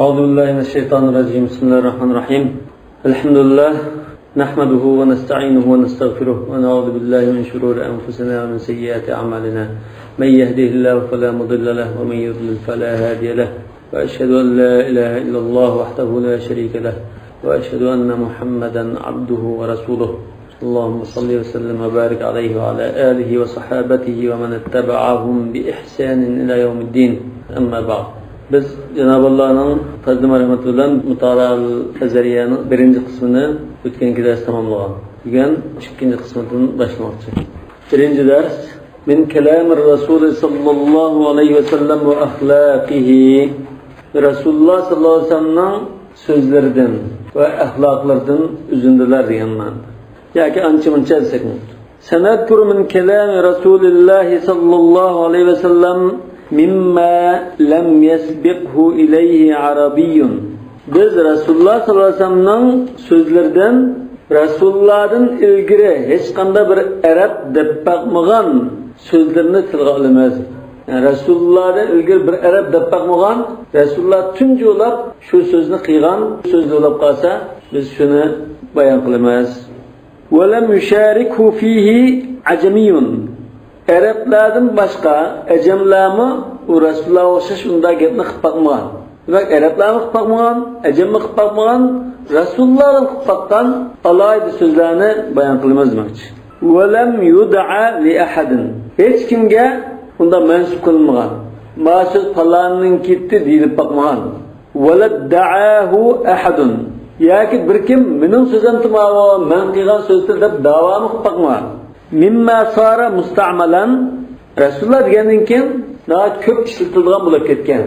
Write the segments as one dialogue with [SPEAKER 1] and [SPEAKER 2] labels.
[SPEAKER 1] أعوذ بالله من الشيطان الرجيم بسم الله الرحمن الرحيم الحمد لله نحمده ونستعينه ونستغفره ونعوذ بالله من شرور أنفسنا ومن سيئات أعمالنا من يهده الله فلا مضل له ومن يضلل فلا هادي له وأشهد أن لا إله إلا الله وحده لا شريك له وأشهد أن محمدا عبده ورسوله اللهم صل وسلم وبارك عليه وعلى آله وصحابته ومن اتبعهم بإحسان إلى يوم الدين أما بعد. Biz Cenab-ı Allah'ın fazl-ı merhameti bilen Mutala-ı-Ezeriye'nin birinci kısmını ötkenki ders tamamlayan. Bugün ikinci kısmından başlamakçı. Birinci ders min kelamir Resulü sallallahu aleyhi ve sellem ve ahlakihi. Resulullah sallallahu aleyhi ve sellem'nin sözlerden ve ahlaklardan üzündüler diyenler. Yaki ançı-mınçı etsek mi? Senedkuru min kelami Resulullah sallallahu aleyhi ve sellem mimma lem yesbiqhu ileyhi arabiyyun. Biz Resulullah sallallahu aleyhi ve sellem'nin sözlerden Resulullah'ın ilgiri hiç kanda bir Arap dep bakmagan sözlerini tilga alamaz. Yani Resulullah'ın ilgiri bir Arap dep bakmagan Resulullah tünce olap şu sözünü kıygan sözlü olap kalsa biz şunu bayan kılamaz. Ve lem yüşarikhu fihi acemiyyun. Araplardan başka Ecemlermi o Resulullah'a okşaş unda gitni qıp bakmagan. Demek Araplarni qıp bakmagan, Ecemni qıp bakmagan, Resulullah'ın qıp bakkan alaydı sözlerini bayan kılmaz demekçi. Ve lem yud'a li ahadin. Hiç kimge unda mensup kılmagan. Maşık falanın gitti deyilip bakmagan. Ve ledda'ahu ahadun. Yaki bir kim benim sözüm tımava, men qilgan sözdir deb davamı qıp bakmagan. Mimma sara musta'malan Resulullah degandan keyin daha ko'p ishlatilgan bo'lib ketgan.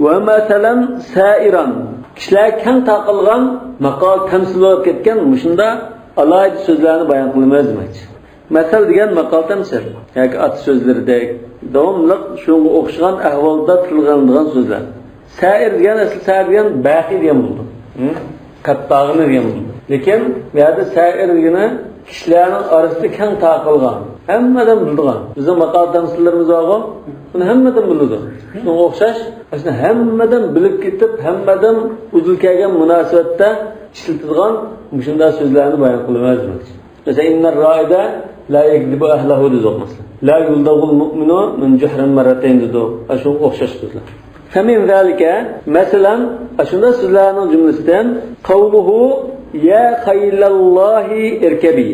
[SPEAKER 1] Va masalan sa'iran kishilar kang taqilgan maqol tamsil bo'lib ketgan shunda alayda so'zlarni bayon qilmaymiz demoqchi. Masal degan maqol tamsil yoki at so'zlaridek davomli shunga o'xshagan ahvolda tilgandigan so'zlar. Sa'ir degan asl sa'ir degan baqi degan bo'ldi. Qattog'ini degan bo'ldi. Lekin bu yerda sa'ir degani kishilarning orasida kang taqilgan, hammadan biladigan. Bizning maqol tamsillarimiz bor, buni hammadan biladi. Shunga o'xshash, aslida hammadan bilib ketib, hammadan uzil kelgan munosabatda ishlatilgan shunday so'zlarni bayon qilamiz. Mesela innar ra'ida la yakdibu ahlahu dedik mesela. La yuldagul mu'minu min juhrin marratayn dedik. Shunga o'xshash so'zlar. Famin zalika masalan shunday so'zlarning jumlasidan qawluhu ya haylallahi irkabi.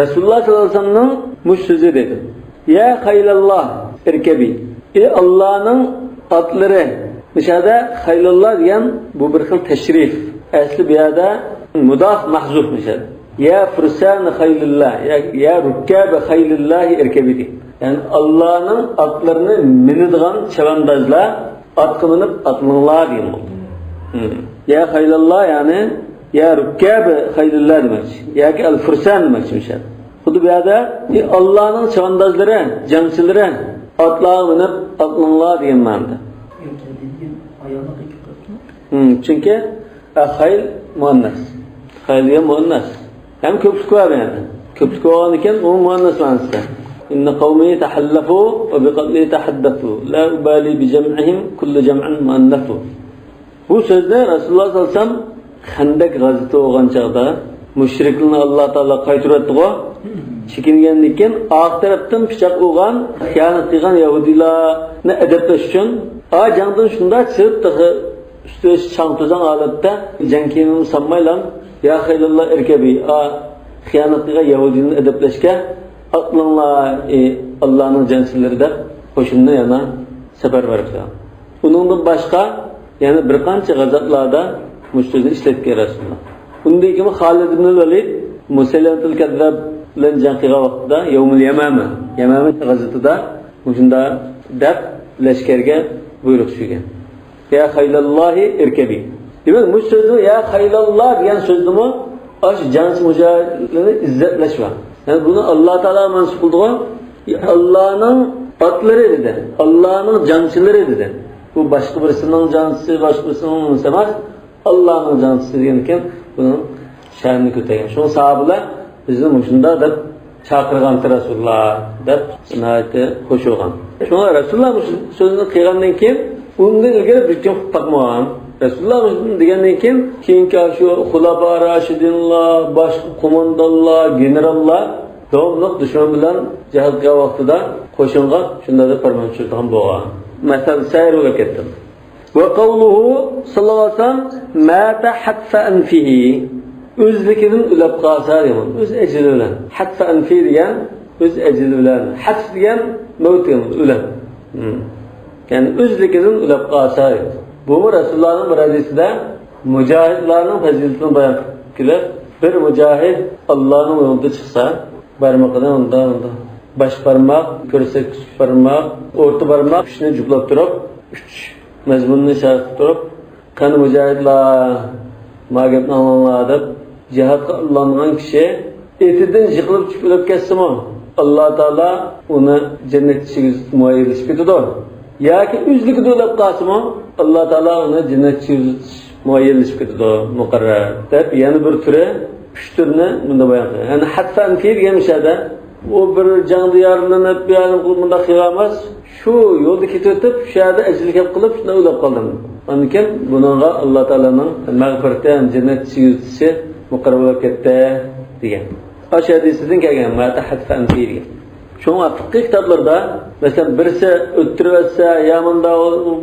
[SPEAKER 1] Resulullah sallallahu aleyhi ve sellem'nin muş sözü dedi. Ya haylallah irkabi. Allah'ın atları. Dışarıda haylallah diyen bu bir xil teşrif. Asli bir yerde mudaf mahzuf dışarıda. Ya fursan haylallah. Ya rukkab haylallahi irkabi. Yani Allah'ın atlarını minidgan çavandazlar atqa minib atlanlar diyen oldu. Ya haylallah yani ya rukkab hayrullah demekçi. Ya ki el-fursan demekçi bir şey. Xudu bu yerda Allah'ın çavandazları, jangchilari atlarga minib atlanlar degan ma'noda. Çünkü hayl muannas. Hayl degan muannas. Hem ko'plik var yani. Ko'plik bo'lgan ekan, u muannas ma'nosida. Inna qawmi tahallafu va biqatli tahaddathu. La ubali bi jam'ihim kullu jam'in muannafu. Bu sözde Resulullah sallallahu aleyhi ve sellem Xandak g'azoti bo'lgan chaqda mushriklarni Alloh taolo qaytaribdi-ku. Chekingandan keyin oq tarafdan pichoq o'g'an, xiyonat qilgan yahudiylarni adablash uchun jangdan shunda chiqib usti chang to'zon holatda jang kiyimini solmaylar. Ya haylalloh irkabi xiyonat qilgan yahudiylarni adablashga atlanglar Allohning jangchilari deb qo'shinni yana safarbar qilgan. Uningdan boshqa yana bir qancha g'azotlarda Müşteri işletken Resulullah. Bundan kimi Halid ibn Velid Musaylamatul Kezzab bilan jang qilgan vaqtida Yawmul Yamama g'azotida shunda deb lashkarga buyruq tushgan. Ya haylallahi irkabi. Demak, bu so'zni ya haylallah degan so'zni ash jangchi mujohidlarni izzatlash va. Yani bunu Alloh taolo mansub qildi. Allohning otlari dedi. Allohning jangchilari dedi. Bu boshqa birisining jangchisi, boshqa birisining emas. Allah'ın canlısı diyenken bunun şanını kötüyen. Şu sahabeler bizim şunda da çakırgan Resulullah da nihayete hoş olan. Şuna Resulullah sözünü kıygandan keyin undan ilgili bir kim bakmagan. Rasulullah degandan keyingi shu xulafa rashidinlar, boshqa qo'mondonlar, generallar davomli dushman bilan jihadga vaqtida qo'shinga shunday deb farmon tushirgan bo'lgan. Masalan, sayrga ketdim. Va qawluhu sallallohu alayhi vasallam mata hatfa anfihi. O'zligidan ulab qolsa degan. O'z ajli bilan. Hatfa anfi degan o'z ajli bilan. Hatf degan mavt o'lim. Yani o'zligidan ulab qolsa. Bu Rasulullah'ın bir hadisida mujohidlarning fazilatini bayon qilib, bir mujohid Allohning yo'lida chiqsa, barmoqidan unda bash barmoq, ko'rsatkich barmoq, o'rta barmoq shuni juplab turib, 3 mazmunni sharh turib, qani mujohidlar mag'ibni olinglar deb jihadga allangan kishi etidan yiqilib tushib ketsa-mu, Alloh taolo uni jannatga muayyanlashib ketadi. Yoki o'zligida o'lib qolsa-mu, Alloh taolo uni jannatga muayyanlashib ketadi, muqarrar. Deb yana bir turi, 3 turni bunda bayon qilgan. Ya'ni hatfan fi degan mishada u bir jangda yaralanib, yani bunda xiyomas, shu yo'lda ketib, shu yerda ajlik qilib, shunda o'lib qoldim. Ondan buningga Alloh taolaning mag'firatidan jannatga yutishi muqarrar bo'lib ketdi degan. O'sha hadisdan kelgan mata hatfan fi degan. Şuna fiqh kitaplarda mesela birisi öttürüp etse ya bunda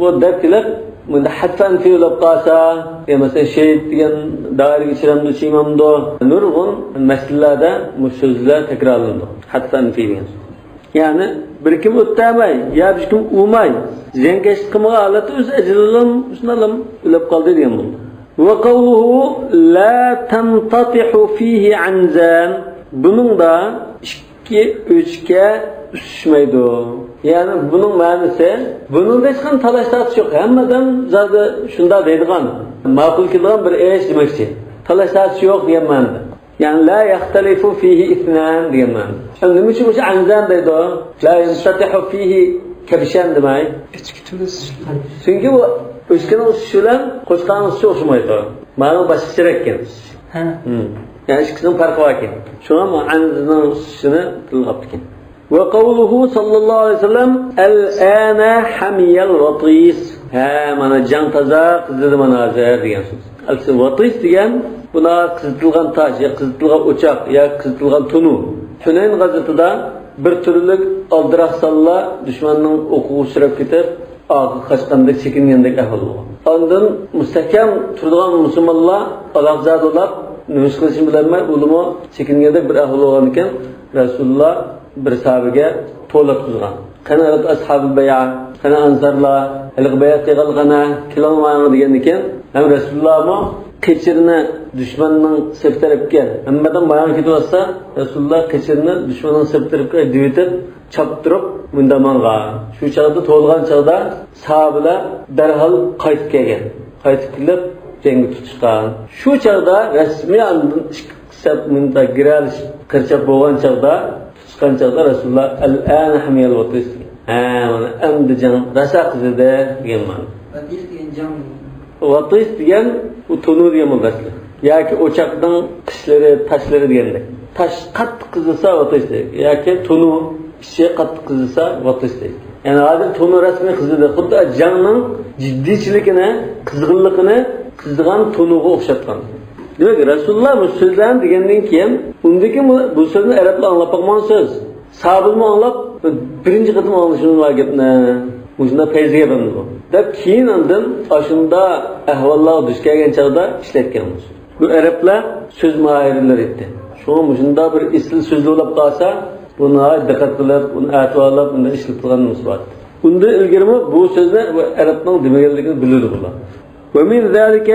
[SPEAKER 1] bu dep kilip bunda hatfen fiilip qalsa ya mesela şehit diyen dair geçiremdi çiğmamdı nurgun meselelerde bu sözler tekrarlandı. Hatfen fiil. Yani bir kim öttemey ya bir kim umay zengeçlik kımığa alatı öz ecililim şunalım ölüp kaldı diyen bunu. Ve kavluhu la tentatihu fihi anzan bunun da 2-3'ke düşmeydi. Yani bunun manisi, bunun da hiç kan talaş yok. Hemmeden zaten şunda deydiğen, makul kılığın bir eş demekçi. Talaş yok diyen manada. Yani la yahtalifu fihi ithnan diyen manada. Şimdi niçin bu anzan deydi o? La yentatihu fihi kebişen demek. Çünkü bu üçkenin uçuşuyla koçkanın uçuşu hoşumaydı. Mağın başı çirekken. Yani ikisinin farkı var ki. Şuna mı anzının uçuşunu kılgaptı ki. Ve kavluhu sallallahu aleyhi ve sellem el-âne hamiyel vatis. Mana can taza kızıldı manazir diyen söz. Vatis diyen buna kızıtılgan taş ya kızıtılgan uçak ya kızıtılgan tunu. Hunayn gazetede bir türlük aldırak salla düşmanın oku uçurap gidip ağı kaçkandık çekingendek ahval oldu. Ondan müstehkem turduğun Müslümanlar alakzat olap nümus kılışın bilenme ulumu çekingende bir ahval olan iken Resulullah bir sahabege to'lab tuzgan. Qana ashab bay'a, qana ansarlar, halq bay'a qilg'ana, kilolmaydi degan ekan, ham Rasululloh mo qechirni dushmanning sep tarafga, hammadan bayon ketsa, Rasululloh qechirni dushmanning sep tarafga duyitib, chaptirib mundamanga. Shu chaqda to'lgan chaqda sahabalar darhol qaytib kelgan. Qaytib kelib jangga tutishgan. Shu chaqda rasmiy andin sep munda giralish qirchab bo'lgan chaqda Kançada Resulullah el-âne hamiyel vatis. Mana endi can rasa qizida degan ma'no. Vatis degan can. Vatis degan u tonu degan ma'no. Yoki o'choqdan qishlari, tashlari degandek. Tash qattiq qizilsa vatis deydi. Yoki tonu ichi qattiq qizilsa vatis deydi. Yani hozir tonu rasmiy qizida xuddi janning jiddiychiligini, qizg'inligini qizg'an tonuga o'xshatgan. Demek Resulullah bu sözlerini degandan keyin undaki bu sözünü Arapla anlap bakman söz. Sahabılma anlap birinci kıtım anlaşılma var gitne. Ucunda peyziye ben bu. Dep keyin andın aşında ahvallar düşkergen çağda işletken olmuş. Bu Arapla söz mahirler etti. Şu an ucunda bir istil sözlü olup kalsa buna dikkat kılıp, bunu ativarlap, bunu işletilganımız var. Bunda ilgirimi bu sözde Arap'ın demegellikini bilirdi bunlar. ومن ذلك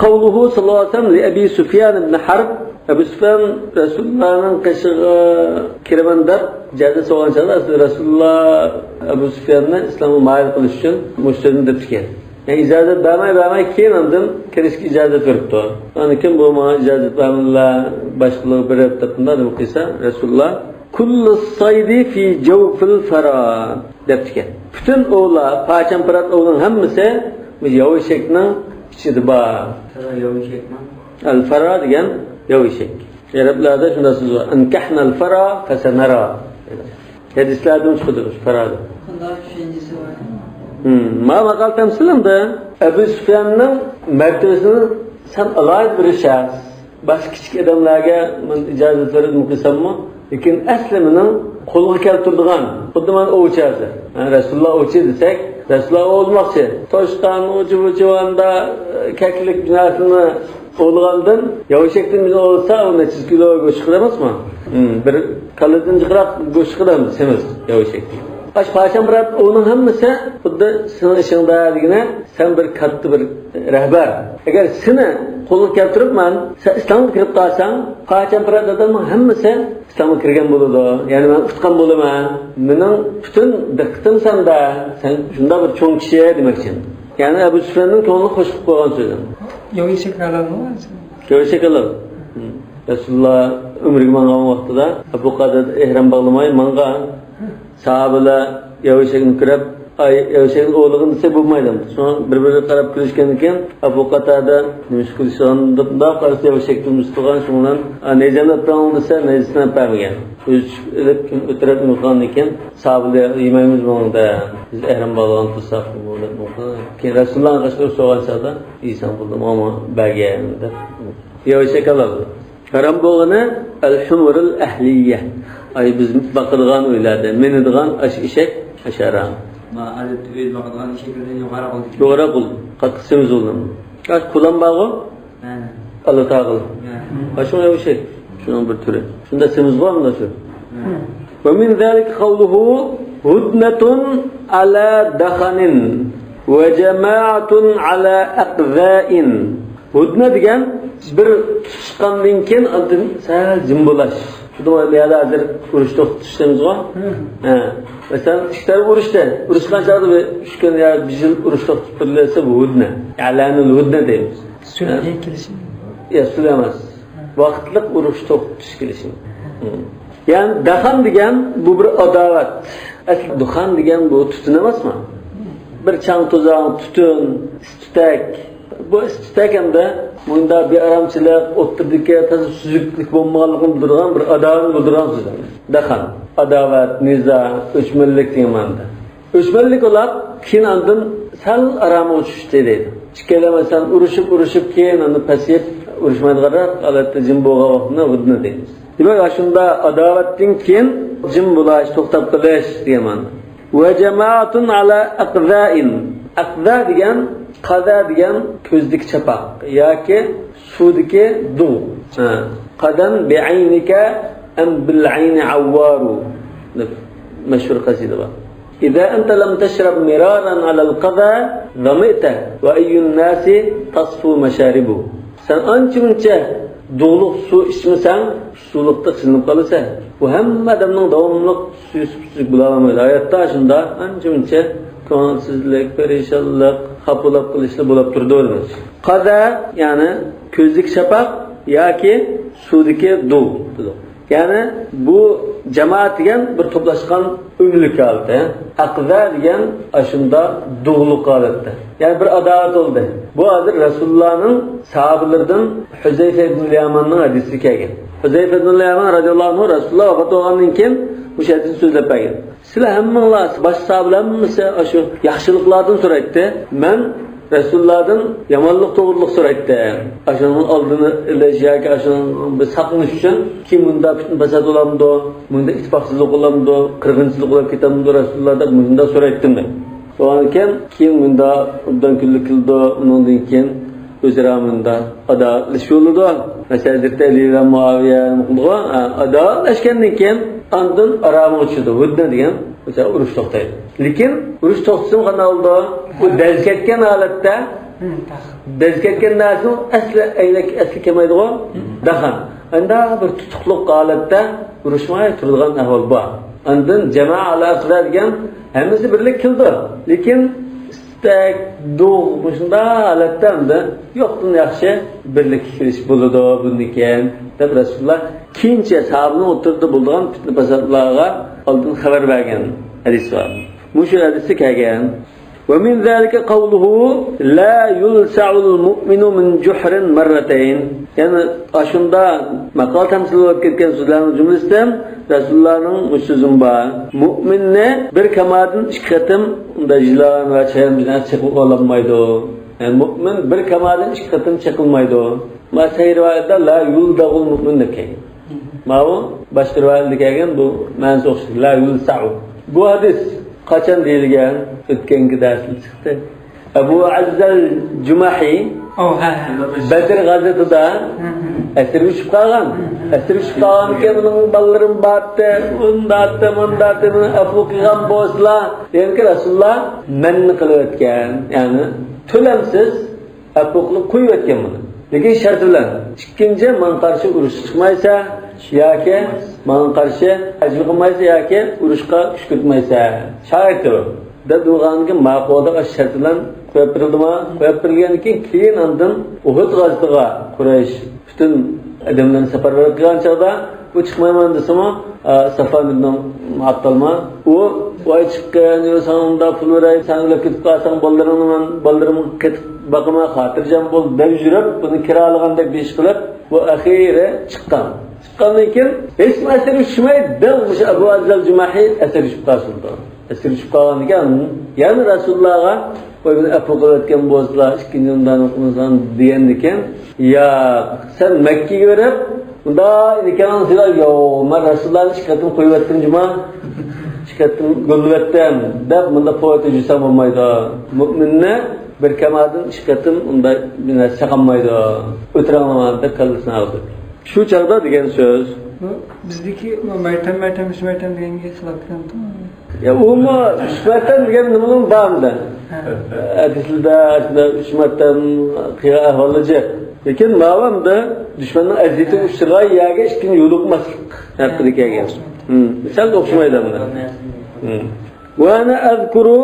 [SPEAKER 1] قوله صلى الله عليه وسلم لأبي سفيان بن حرب Ebu Süfyan Resulullah'ın kaşığı kiremandar cahide soğan çağda Resulullah Ebu Süfyan'la İslam'ı mahir kılış için müşterinin deptiken. Yani icazet vermeye keyin andın kerişki icazet veripti o. Yani kim bu ma icazet vermeyle başkalığı bir reptatında da okuysa Resulullah kullu saydi fi cevfil fara deptiken. Bütün oğla, paçan parat oğlun hemmisi yavuşekinin içidi var.
[SPEAKER 2] Yavuşek mi?
[SPEAKER 1] El-fara diyen yavuşek. Araplarda şunda söz var. Enkahna el-fara fesenara. Hadislerde uçkudur farada.
[SPEAKER 2] Bunda düşüncesi var.
[SPEAKER 1] Ma makal temsilim de Ebu Süfyan'ın mertebesini sen alayet bir şahs. Başka küçük adamlarga icazet verir mukisam mı? Lekin asliminin qo'lga keltirdigan xuddi mana o'chasi. Rasululloh o'chi desak, Rasululloh o'lmoqchi. Toshdan o'chi-o'chivanda kaklik binasini o'lgandan yavashakdan biz olsa, uni 100 kilo go'sht qilamizmi? Bir kalladin jiqraq go'sht qilamiz, semiz yavashakdan. Baş paşam birat onun hammasi xuddi sening ishingdaligini sen bir katta bir rahbar. Agar seni qo'lga keltiribman, sen islomga kirib qolsang, paşam birat odamning hammasi islomga kirgan bo'ladi. Ya'ni men tutgan bo'laman. Mening butun diqqatim senda. Sen shunda bir cho'ng kishi demoqchi. Ya'ni Abu Sufyanning ko'nglini xo'sh qilib qo'ygan so'zi.
[SPEAKER 2] Yo'ishak alammi?
[SPEAKER 1] Yo'ishak alam. Rasululloh umriga mangan vaqtida Abu Qadar ihrom bog'lamay mangan. Sahabeler yavashakni kirib, yavashakni o'g'ligini desa bo'lmaydi. So'ng bir-biriga qarab kulishgandan Abu Qatada nima qilishini deb qarasa yavashakni mustaqil shundan nejani plan desa nejasini pamagan. O'tirib nurxondan keyin sahabelar yemaymiz bunda. Biz ihrom bog'lagan tursak bo'ladi. Keyin Rasulullohning qashqari so'g'an chaqda inson bo'ldi, ammo bergan deb yavashak oladi. Haram bo'lgani al-humurul ahliyya. Ay biz bakılgan öylerde, menedigan eşek haşaram.
[SPEAKER 2] Ma adet öz bakılgan eşeklerden yukarı oldu.
[SPEAKER 1] Yukarı kul, katkısımız oldu. Kaç kulan bağı? Allah tağıl. Kaçın eşek? Şunun bir türü. Şunda semiz var mı da şu? Ve min zalik kavluhu hudnetun ala dakhanin ve cemaatun ala aqza'in. Hudne degen bir tutuşkandan keyin adın sal jimbulaş. Şurada bir yerde hazır uruşta tutuştuğumuz var. Mesela işler uruşkan çağda bir şükür ya bir yıl uruşta tutulursa bu hudne. Yalanul hudne deyimiz.
[SPEAKER 2] Süleyman kilişim.
[SPEAKER 1] Ya Süleyman. Vakitlik uruşta tutuş kilişim. Yani dahan degen bu bir adavat. Asıl duhan degen bu tutunamaz mı? Bir çan tuzağın tutun, tutak. Bu tutak hem de bunda bir aramçılık, oturdaki tazı süzüklük bulmalıkın durgan bir adavat bulduran sözler. Dahan, adavat, niza, öçmellik diyemanda. Öçmellik olarak kin andın sal arama uçuştu deydi. Çıkelemesen uruşup keyin andı pasiyip uruşmaydı kadar alatta cimboğa vaktına vıdını deyimiz. Demek aşında adavattin keyin cimbulaş, toktap kılıç diyemanda. Ve cemaatun ala aqza'in. Aqza diyen qaza degan ko'zdik chapak yoki suvdagi duv. Qadan bi'aynika am bil ayni awwaru. Mashhur qasida bor. İza anta lam tashrab miraran ala al-qaza dhamita wa ayyun nasi tasfu masharibu. Sen ancha-muncha duvluq suv ichmasan, suvliqda qilinib qolasan. Bu hamma odamning davomli suv bo'laolmaydi. Hayotda shunda ancha-muncha ko'ngilsizlik, perişanlik, xafalab qilishlar bo'lib turdi. Qaza yani ko'zlik shapaq yoki suvdagi duv. Yani bu cemaat degan bir to'plashgan umlik holatda, aqza degan ashunda duvliq holatda. Yani bir adolat oldu. Bu hozir Rasulullohning sahabalaridan Huzayfa ibn al-Yamanning hadisi kelgan. Huzayfa ibn al-Yaman radhiyallohu anhu Rasululloh vafot bo'lgandan keyin bu hadisni so'zlab bergan. Sizlar hammanglar bosh sahabalarmisiz shu yaxshiliklardan so'raydi. Men Resulullah'dan yamanlık doğruluk so'raydi. Aşının aldığını ilaç yoki aşının bir saqlanish uchun kim bunda bütün fasad olamdı, bunda ittifoqsizlik olamdı, qirg'inchilik bo'lib ketamdi Resulullah'dan bunda so'raydim men. So'ndan keyin bunda undan kunlik qildi, undan keyin o'zaro bunda adalashildi. Masalan, Ali va Muaviya muqdga adalashgandan keyin andın arama uçudu. Hudne degan o'sha urush to'xtaydi. Lekin urush to'xtasin qanday oldu? Bu dezketken holatda dezketken narsa asli kelmaydi-ku. Dahan. Anda bir tutuqliq holatda urushmay turadigan ahvol bor. Andın jamoa aloqada degan hammasi birlik qildi. Lekin istak, duv shunda holatda unda yo'qdan yaxshi birlik kirish bo'ladi bundan deb Rasululloh keyincha sahabni o'tirdi bo'lgan fitna fasadlarga oldin xabar bergan hadis bor. Mushu hadisi kelgan. Ve min zalika qawluhu la yulsa'ul mu'minu min juhrin marratayn. Yani aşında maqal tamsil bo'lib ketgan so'zlarning jumlasidan Rasulullahning so'zim bor. Mu'minni bir kamadin 2 qatim unda jilan va chayam bilan chiqib olmaydi. Yani mümin bir kamadan iki katın çakılmaydı o. Ma sahih rivayette la yuldagul mümin deken. Ma o başka rivayette gelgen bu mensuh la yulsa'u. Bu hadis kaçan deyilgen ötkenki dersli çıktı. Ebu Azzal Cumahi Bedir gazetida esir düşüp kalgan. Esir düşüp kalgan ki bunun ballarım battı, bundattı, afu kılgan bozla. Diyen ki Resulullah menni kılıp etken. Yani tölemsiz afukluk koyup etken bunu. Lekin şart bilan ikkinchi man qarshi urush chiqmaysa yoki man qarshi ajr qilmaysa yoki urushga kuch kiritmaysa shartdir. Dadug'angi ma'qulda shart bilan qo'yib berildi-mi? Qo'yib berilgandan keyin ondan Uhud g'azatiga Quraysh butun odamlarni safarbar qilgan chog'da bu chiqmayman desami Safar ibn Muattalma u voy chiqqan yo'sanda pul beray sanglab ketib qolsang bolalarimni ketib baqima xotirjam bo'l deb yurib buni kiralaganda besh qilib bu axiri chiqqandan keyin hech narsa tushmaydi deb o'sha Abu Azzal Jumahi asir tushib qoldi. Asir tushib qolgan ekan yana Rasulullohga qo'yib afu qilayotgan bo'lsalar ikkinchi undan o'qimizdan degan ekan ya sen Makkaga berib unda ekan sizlar yo men Rasulullohni shikoyatim qo'yibdim juma shikoyatim go'lvatdim deb bunda foyda jusam bo'lmaydi. Mu'minni bir kamadan shikoyatim unda chaqanmaydi. O'tiramaman deb qalbisini oldi. Shu chaqda degan so'z
[SPEAKER 2] bizdeki maytam deganga xilaf qiladi.
[SPEAKER 1] Ya umma maytam degan nimaning bormi? Hadisda ushmatdan qiya ahvolaji. Lekin ma'lumda dushmanning aziyati ushtirg'ay yaga ishkin yo'liqmaslik haqida kelgan. Misal o'xshamaydi bunda. Wa ana azkuru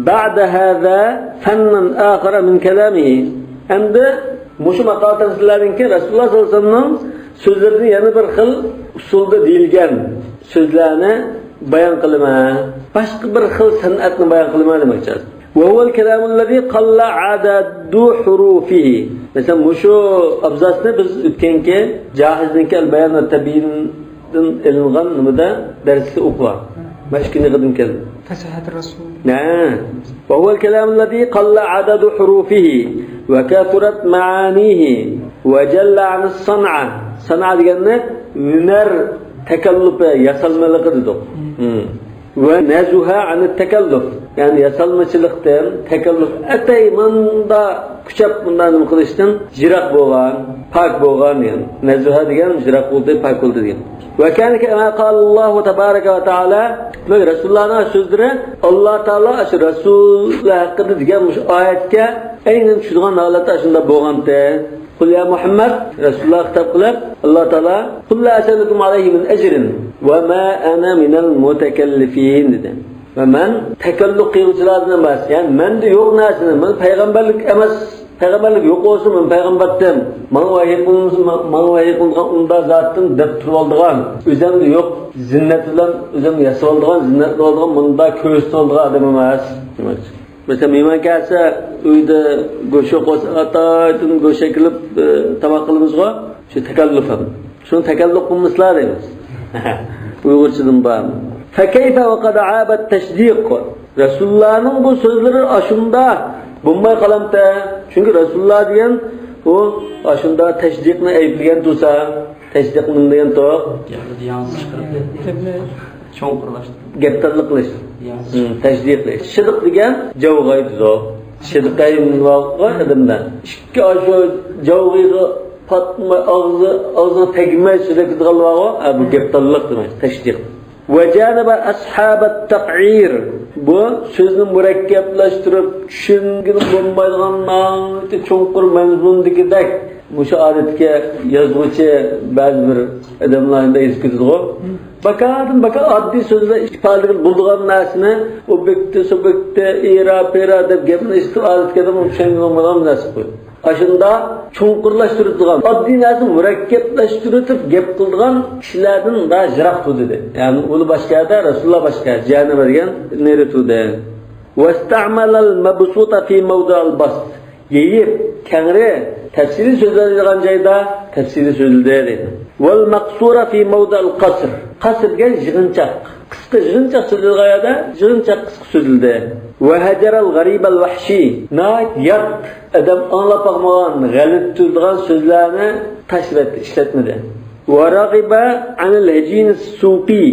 [SPEAKER 1] ba'da hadha fannan akhar min kalamihi. Endi mushu maqolalardan Rasululloh sollallohu alayhi vasallam sözlerini yana bir xil usulda deyilgan sözlarni bayon qilma. Boshqa bir xil san'atni bayon qilma demoqchi. Wa huwa al-kalam alladhi qalla adadu hurufihi. Mesela mushu abzasni biz o'tganki Jahizniki al-bayon va tabiindan ilmgan nimada darsda o'qigan. Mashkini qidim keldi.
[SPEAKER 2] Fasahat Rasul.
[SPEAKER 1] Wa huwa al-kalam alladhi qalla adadu hurufihi wa kathurat ma'anihi wa jalla 'an as-san'a. Sana deganni hunar takallufi yasalmaligi dedik. Va nazuha an at-takalluf. Yani yasalmachilikdan takalluf atay manda kuchab bundan nima qilishdan jiroq bo'lgan, pok bo'lgan yani. Nazuha degan jiroq bo'ldi, pok bo'ldi degan. Va kana kama qala Alloh tabaraka va taala, Rasulullohning so'zlari Alloh taolo shu Rasululloh haqida degan shu oyatga aynan tushadigan holatda shunda bo'lganda Qul ya Muhammad Rasululloh xitob qilib Alloh taolo qul la as'alukum alayhi min ajrin va ma ana minal mutakallifin dedi. Va men takalluf qiluvchilardan emas, ya'ni menda yo'q narsani, men payg'ambarlik emas, payg'ambarlik yo'q bo'lsa men payg'ambardim. Men vahiy qilgan unda zotdan deb turib oldigan, o'zimda yo'q zinnat bilan o'zim yasab oldigan, zinnat oldigan bunda ko'z oldigan odam emas demoqchi. Mesela mehmon kelsa uyda go'sht qo'ysa ataydan go'sht qilib tamoq qilamizga, shu takalluf ham. Shuni takalluf qilmaslar deymiz. Uyg'urchadan bor. Fa kayfa wa qad aaba at-tashdiq. Rasulullohning bu so'zlari ashunda bo'lmay qolamda. Chunki Rasululloh degan u ashunda tashdiqni ayblagan tursa, tashdiqni degan to
[SPEAKER 2] yanlış qilib cho'nqirlashtirib
[SPEAKER 1] gaptallik qilish. Tashdiqlash. Shidiq degan javg'aydi. Shidiqay muvofiq odamdan. Ikki asho javg'iyga patma og'zi tegmay shidiqdigan vaqo bu gaptallik demak, tashdiq. Va janaba ashab at-taq'ir. Bu so'zni murakkablashtirib tushungin bo'lmaydigan cho'nqir mazmundagidek mushu odatga yozuvchi ba'zi bir odamlarda yozib ketadi. Baka oddiy so'zlar ifoda bo'lgan narsani obyekti, subyekti, pera deb gapni istifoda bo'lmagan narsa qo'ydi. Ashunda cho'nqirlashtirib oddiy narsa murakkablashtirib gap qilgan kishilardan da jiroq turdi. Ya'ni u boshqada, Rasululloh boshqa, jannat degan nere turdi. Wasta'mal al-mabsuta fi mawdi' al-bast. Yeyib, kangri tafsiliy so'zlaydigan joyda tafsili sözüldi deydi. Vel maqsura fi mawda'il qasr. Qasr degan yig'inchoq. Qisqa yig'inchoq sözüldi ayada, yig'inchoq qisqa sözüldi. Ve hajaral gharibal vahshi. Yat adam anlap bakmagan, g'alib turdigan sözlerini tashlab ishlatmadi. Ve ragiba anil hajin suqi.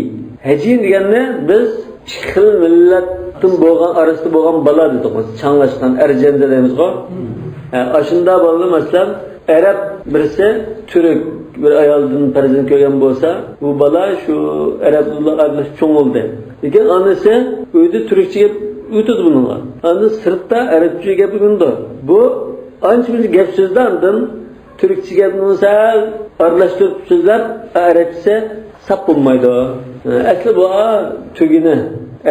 [SPEAKER 1] Hajin deganni biz ikki xil millatdan bo'lgan arasida bo'lgan bola deymiz. Changlashgan arjanda deymiz-ku. Aşında bağlı mesela Arap birisi Türk bir ayaldan farzand ko'rgan bo'lsa, bu bala şu Araplar aralash cho'ng bo'ldi. Lekin anasi uyda Türkçe gap o'tadi bunga. Anasi sirtda Arabcha gap o'rgandi. Bu ancha bir gap so'zlardan Türkçe gapni sal aralashtirib so'zlab Arabcha sap bo'lmaydi. Asli bu tugini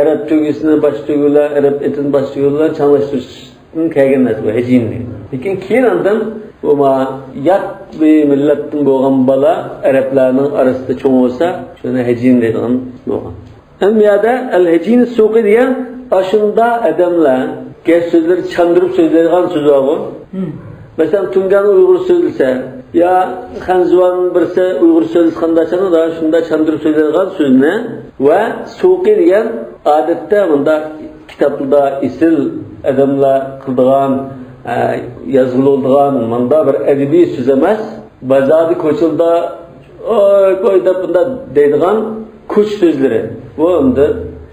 [SPEAKER 1] Arab tugisini bosh tugilar, Arab etini bosh tugilar chanlashtirish kelgan narsa bu hajin. Lekin keyin ondan bu yat bir millatdan bo'lgan bola Arablarning orasida cho'ng bo'lsa, shuni hajin deydigan bo'lgan. Amyada al-hajin suqi degan ashunda odamlar gap so'zlar chandırib so'zlaydigan so'z bor. Masalan, tungan Uyg'ur so'zlasa, ya Xanzuan birisi Uyg'ur so'zlashganda chanada shunda chandırib so'zlaydigan so'zni va suqi degan odatda bunda kitobda isil adamlar qildigan yazılıldıgan manda bir edebi söz emas. Bazarda koçulda koyda bunda deydigan kuch sözleri. Bu onda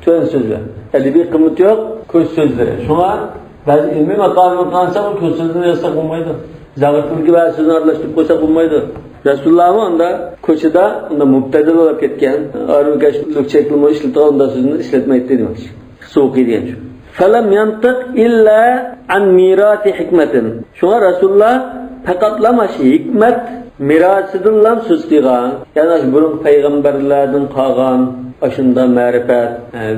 [SPEAKER 1] tön sözler. Edebi kıymeti yok, kuch sözleri. Şuna bazı ilmi makamı kansa bu kuch sözlerini yazsak olmaydı. Zagırtılık ve sözünü arlaştırıp koysak olmaydı. Resulullah'ı onda koçuda onda mubtedil olarak etken arı kaşlık çekilme işletiyor onda sözünü işletmeyi demek. Soğuk ediyen şu. فَلَمْ يَنْتِقْ إِلَّا عَنْ مِيرَاتِ حِكْمَةٍ. Şuna Resulullah faqatlama hikmet mirasıdınlam söz qilgan. Yani burun peygamberlerden qalgan aşında ma'rifat,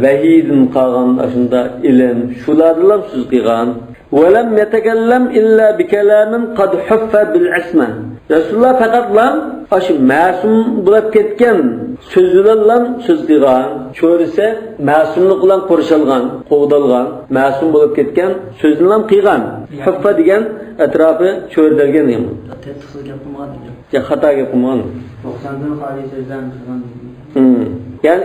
[SPEAKER 1] vahiyden qalgan aşında ilim, şulardan söz qilgan. وَلَمْ يَتَكَلَّمْ إِلَّا بِكَلَامٍ قَدْ حُفَّ بِالْعِصْمَةِ. Resulullah faqatlam aşı masum bulab ketken sözlerle söz qilgan. Çoğrisi masumluk bilan qo'rshilgan, qo'g'dalgan, masum bo'lib ketgan so'zlarni qilgan. Huffa degan atrofi cho'rdalgan ham.
[SPEAKER 2] Tetkisiz gap qilmagan.
[SPEAKER 1] Ya xato gap qilmagan.
[SPEAKER 2] 90dan xoli so'zlarni qilgan.
[SPEAKER 1] Yani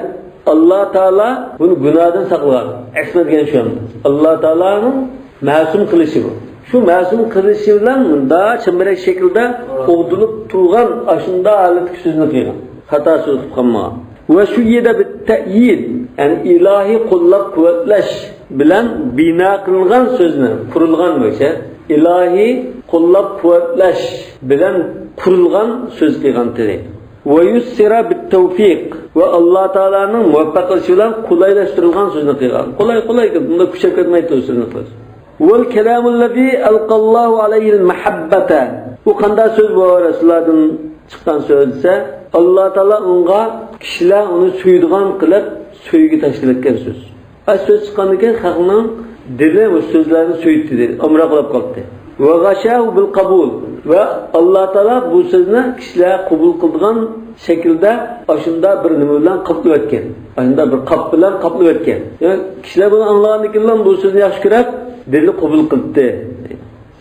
[SPEAKER 1] Allah Taala bunu günahdan saqlagan. Aksine degan shu. Allah Taalaning masum qilishi bu. Şu masum qilishi bilan bunda chimrak shaklda qo'g'dilib turgan ashunda holatga so'zni qilgan. Xato so'z qilmagan. Ve şuyyede bit-ta'yid, yani ilahi kullab kuvvetleş bilen bina kılgan sözünü, kurulgan böylece. İlahi kullab kuvvetleş bilen kurulgan söz kılgan dedi. Ve yussira bit-tevfik, ve Allah Teala'nın muvaffak oluşuyla kolaylaştırılgan sözünü kılgan. Kolay ki bunda kuşak etmeyi de sözünü kılgan. Vel kelamullezî elqallahu aleyhil mehabbete. Bu kanda söz bu Resulullah'ın çıkan sözse, Allah Teala onga kişiler onu suyduğan kılıp suyugu taşkil etken söz. Söz çıkanırken halkının dili bu sözlerini suyuttu dedi. Amra kılıp kalktı. Ve gâşâhu bil kabul. Ve Allah Teala bu sözünü kişiler kabul kıldığan şekilde aşında bir nümürlen kaplı etken. Aşında bir kap bilen kaplı etken. Yani kişiler bunu anlayanlıkından bu sözünü yaxşı görüp dili kabul kıldı.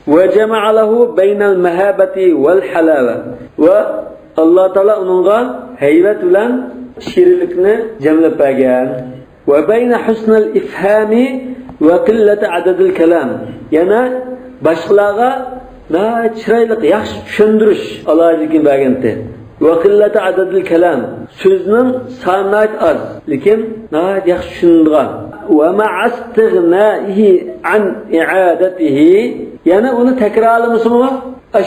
[SPEAKER 1] Ve cema'a lehu beynel mehabeti vel halâve. Ve Allah Teala onunla heybet bilen şirinlikni cemlep bergen. Ve beyne husnel ifhami ve qillati adadil kelam. Yani başkalarga çıraylık, yaxşı düşündürüş alaylıkini bergenti. Ve qillati adadil kelam. Sözünün sanayet az, lekin yaxşı düşündüren. Ve ma'astignaihi an i'adatihi. Yani onu tekrarlaması mı var?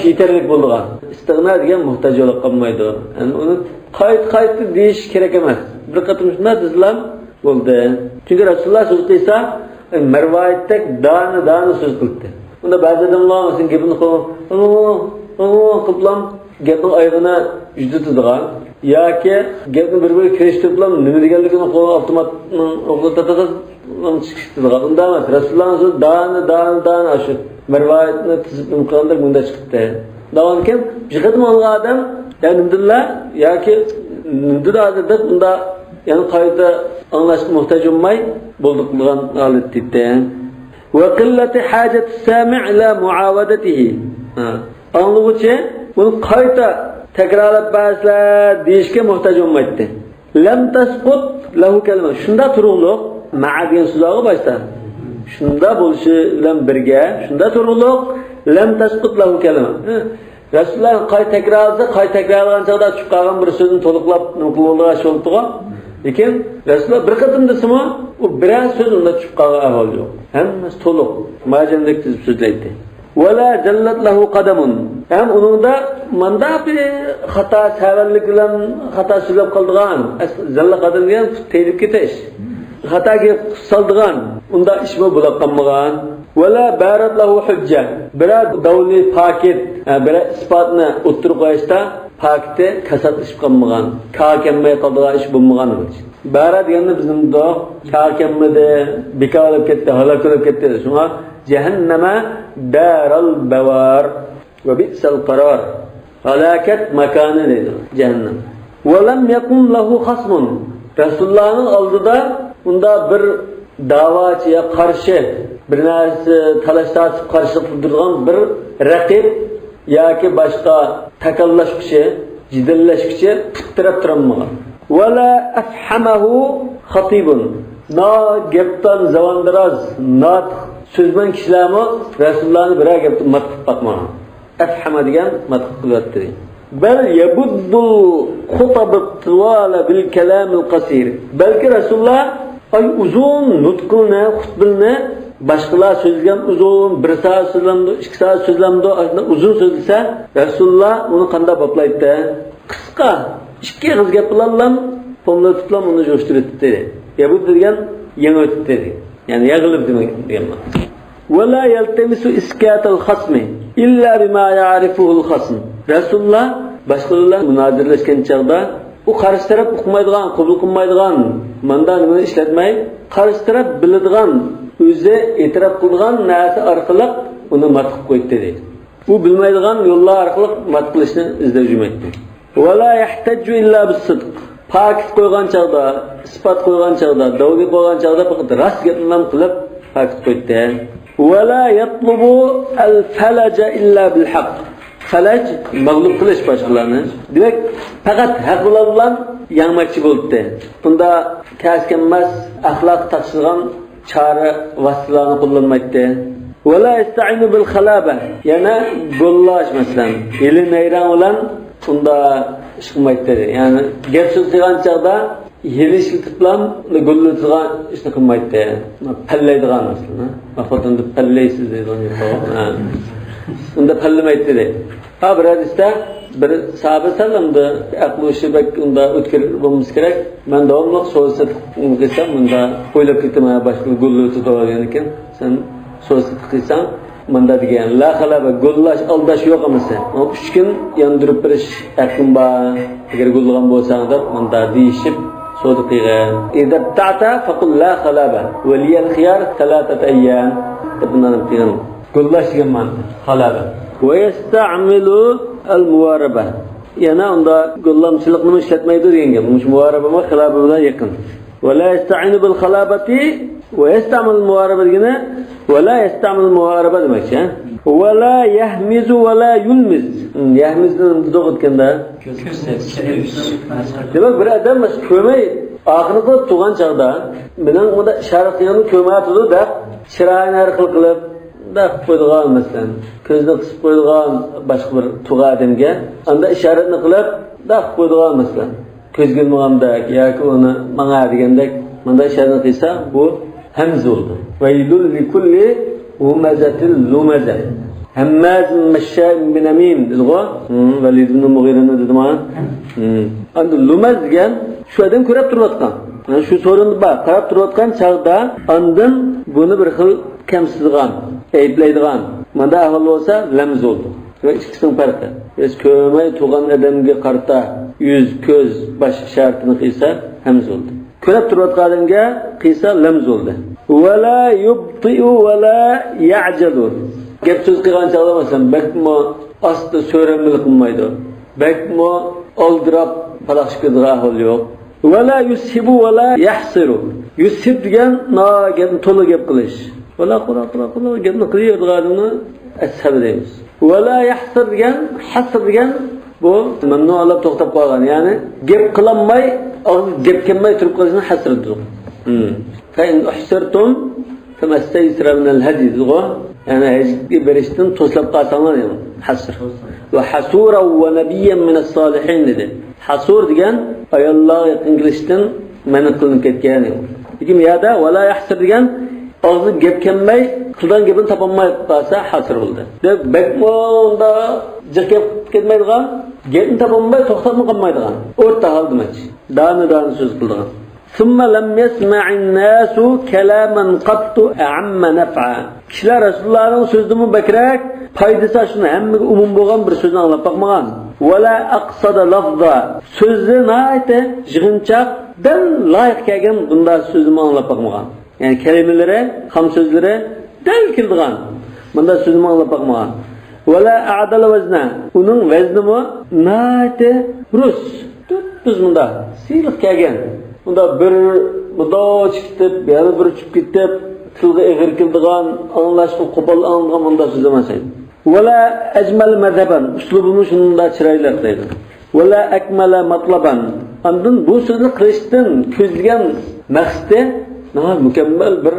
[SPEAKER 1] Yeterlik bo'lgan. İstig'na degan muhtoj bo'lib qolmaydi. Yani uni qayt deyish kerak emas. Bir qatim shunday dizlam bo'ldi. Chunki Rasululloh so'z qilsa, marvoyatda dana so'z qildi. Unda ba'zi odamlar o'zing gapini qilib gapning oyog'ini juda yoki gapni bir kirishtirib nima deganligini avtomatning o'qitadi chiqishtiradi. Unda emas. Rasululloh so'z dana shu marvoyatni tizib imkonlar bunda chiqdi. Davomken jihatmi olgan odam yani nimdirlar yoki nimdirlarda bunda yani qayta anglashga muhtoj bo'lmay bo'ldi qilgan holat deydi. Ve qillati hajati sami' ila muawadatihi. Anlovchi bunu qayta takrorlab ba'zilar deyishga muhtoj bo'lmaydi. Lam tasqut lahu kalima. Shunda turug'liq ma'a degan so'zga boshda. Shunda bo'lishi bilan birga, shunda turug'liq lam tasqut lahu kalima. Rasululloh qay takrorlagan chog'da tushib qolgan bir so'zni to'liqlab nuqulga sho'ltiga. Lekin Rasululloh bir qatim desimi, u biroz so'z unda tushib qolgan ahvol yo'q. Hammasi to'liq, majandek tizib so'zlaydi. Wala jallat lahu qadamun. Ham uningda manda bir xato savallik bilan xato so'zlab qoldigan, jalla qadam degan tezib ketish. Xatoga soldigan, unda ish bo'la qolmagan. Wala barat lahu hujja. Biror davli paket, biror isbotni o'ttirib qo'yishda paketi kasat ish qolmagan, kakenmay qoldigan ish bo'lmagan. Barat deganda bizimda kakenmadi, bekor bo'lib ketdi, halok bo'lib ketdi. Shunga cehenneme daral bevar ve bi'sel karar. Halaket mekanı dedi cehennem. Ve lem yakun lahu hasmun. Resulullah'ın aldıda bunda bir davacıya karşı bir narsa talaşlaşıp karşılık durduğun bir rakip ya ki başka takallaşıkçı, cidilleşikçi tutturup duramıyor. Ve la efhamehu hatibun. Na geptan zavandıraz, na sözben kişilerimi Resulullah'ın birer gepti matkıp bakmağa. Efhama degan matkıp kılattı. Bel yebuddul khutabı tıvala bil kelamil qasir. Belki Resulullah ay uzun nutkılını, hutbılını başkalar sözleyen uzun, bir saat sözlemdi, 2 saat sözlemdi, uzun sözlese Resulullah onu kanda baplaydı. Kıska, 2 kız gepilallam, pomla tutlam onu coşturup dedi. Yebud degan yeni ötüp dedi. Yani yağılıp demek diyeyim. وَلَا يَلْتَمِسُ إِسْكَاتَ الْخَصْمِ إِلَّا بِمَا يَعْرِفُهُ الْخَصْمِ. Resulullah başkalarıyla münazirleşken çağda o karşı taraf okumaydıgan, kabul kılmaydıgan, mandan işletmeyi karşı taraf biladigan, o'zi e'tirof qilgan narsa orqali uni matq qo'ydi dedi. U bilmaydigan yo'llar orqali matq qilishni izlab yurmaydi. وَلَا يَحْتَجُّ إِلَّا بِالصِّدْقِ. Pakit qo'ygan chog'da, isbot qo'ygan chog'da, davli qo'ygan chog'da faqat rost gapni qilib pakit qo'ydi. وَلَا يَطْلُبُ الْفَلَجَ إِلَّا بِالْحَقِّ. Falaj mag'lub qilish boshqalarni. Demak, faqat haq bilan yangmoqchi bo'ldi. Bunda kasb emas, axloq taqsilgan chora vositalarni qo'llanmaydi. وَلَا يَسْتَعِنُ بِالْخَلَابَةِ. Yana go'llash masalan, eli nayron bilan bunda ish qilmaydi. Ya'ni gap so'z qilgan chog'da yelishlik bilan go'llaydigan ishni qilmaydi. Pallaydigan masalan, mafotonda pallaysiz deydigan. Unda pallamaydi dedi. Ha bir hadisda bir sahabe sallamda aqli shibak unda o'tkir bo'lmamiz kerak. Men davomli so'zsiz qilsam bunda qo'ylab ketaman boshqa go'llaydi degan ekan. Sen so'zsiz qilsang manda degan la xalaba go'llash aldash yo'q emas. 3 kun yondirib berish aqlim bor. Agar go'llagan bo'lsanglar manda deyishib so'zi qilgan. Idza ta'ta faqul la xalaba va liyal khiyar 3 ayyam. Bundan qilgan go'llash degan ma'no xalaba. Ve yesta'milu al-muvaraba. Yana unda gollamchilikni ishlatmaydi degan gap. Bu muvaraba va xalaba bilan yaqin. Ve la yesta'inu bil xalabati ve yesta'mil muvaraba degani ve la yesta'mil muvaraba demakchi. Ve la yahmizu ve la yulmiz. Yahmizdan o'tganda demak bir odam mas ko'may oxirida tug'an chog'da bilan unda ishorat qilgani ko'maydi deb chiroyini har xil qilib da qo'ydigan masalan ko'zni qisib qo'ydigan boshqa bir tug'a odamga unda ishoratni qilib da qo'ydigan masalan ko'zga ilmagandek yoki uni manga degandek manda ishoratni qilsa bu hamz bo'ldi. Vaylul likulli humazatil lumaza. Hammaz mashsha'in binamin dilg'o Valid ibn Mughirani dedi mana. Endi lumaz degan shu odam ko'rib turayotgan. Mana shu so'rinni bor, qarab turayotgan chog'da ondan buni bir xil kamsizgan, ayblaydigan. Manda ahvol bo'lsa lamz bo'ldi. Va ikkisining farqi. Biz ko'may tug'an odamga qarta yuz, ko'z, bosh shartini qilsa hamz bo'ldi. Ko'rib turayotgan odamga qilsa lamz bo'ldi. Va la yubti'u va la ya'jalu. Gap so'z qilgan chog'da masalan bakmo osti so'ramlik qilmaydi. Bakmo oldirab palaxsh qiladigan ahvol yo'q. Va la yushibu va la yahsiru. Yushib degan gapni to'liq gap qilish. Va la qura gapni qilayotganini ashab deymiz. Va la yahsir degan, hasr degan bu mamnu olib to'xtab qolgan, ya'ni gap qilinmay, gap kelmay turib qolishni hasrdir. Fa in uhsirtum famastaysira min al-hadi, ya'ni hajga berishdan to'slab qolsanglar, yani hasr. Va hasura va nabiyyan min as-solihin dedi. Hasur degan ayollar yaqin kelishdan mana qilinib ketgan. Lekin bu yerda wala yahsir degan og'zi gap kelmay, qilgan gapini topolmay qolsa hasr bo'ldi. Deb bekmonda jiqib ketmaydigan, gapni topolmay to'xtatib qolmaydigan. O'rta hol demakchi. Dani so'z qildigan. Summa lam yasma'in nasu kalaman qattu a'amma naf'a. Kishilar Rasulullohning so'zini bakrak, foydasi shuni hammaga umum bo'lgan bir so'zni anglab boqmagan. Wala aqsada lafza. So'zni nayta yig'inchoqdan loyiq kelgan bunday so'zni anglab boqmagan. Yani kelimeleri, ham sözleri del kildigan. Bunda sözümü anlap bakmagan. Wala a'dala vazna. Onun vezni mi? Nayte Rus. Düz bunda. Siylik kelgan. Bunda bir mudo chiqib, yana bir chiqib ketib, tilga eg'ir kildigan, anglashga qo'pol anlagan bunda so'z emas edi. Wala ajmal madhaban. Uslubini shunda chiroyli deydi. Wala akmala matlaban. Ondan bu so'zni qilishdan ko'zlagan maqsadi mükemmel bir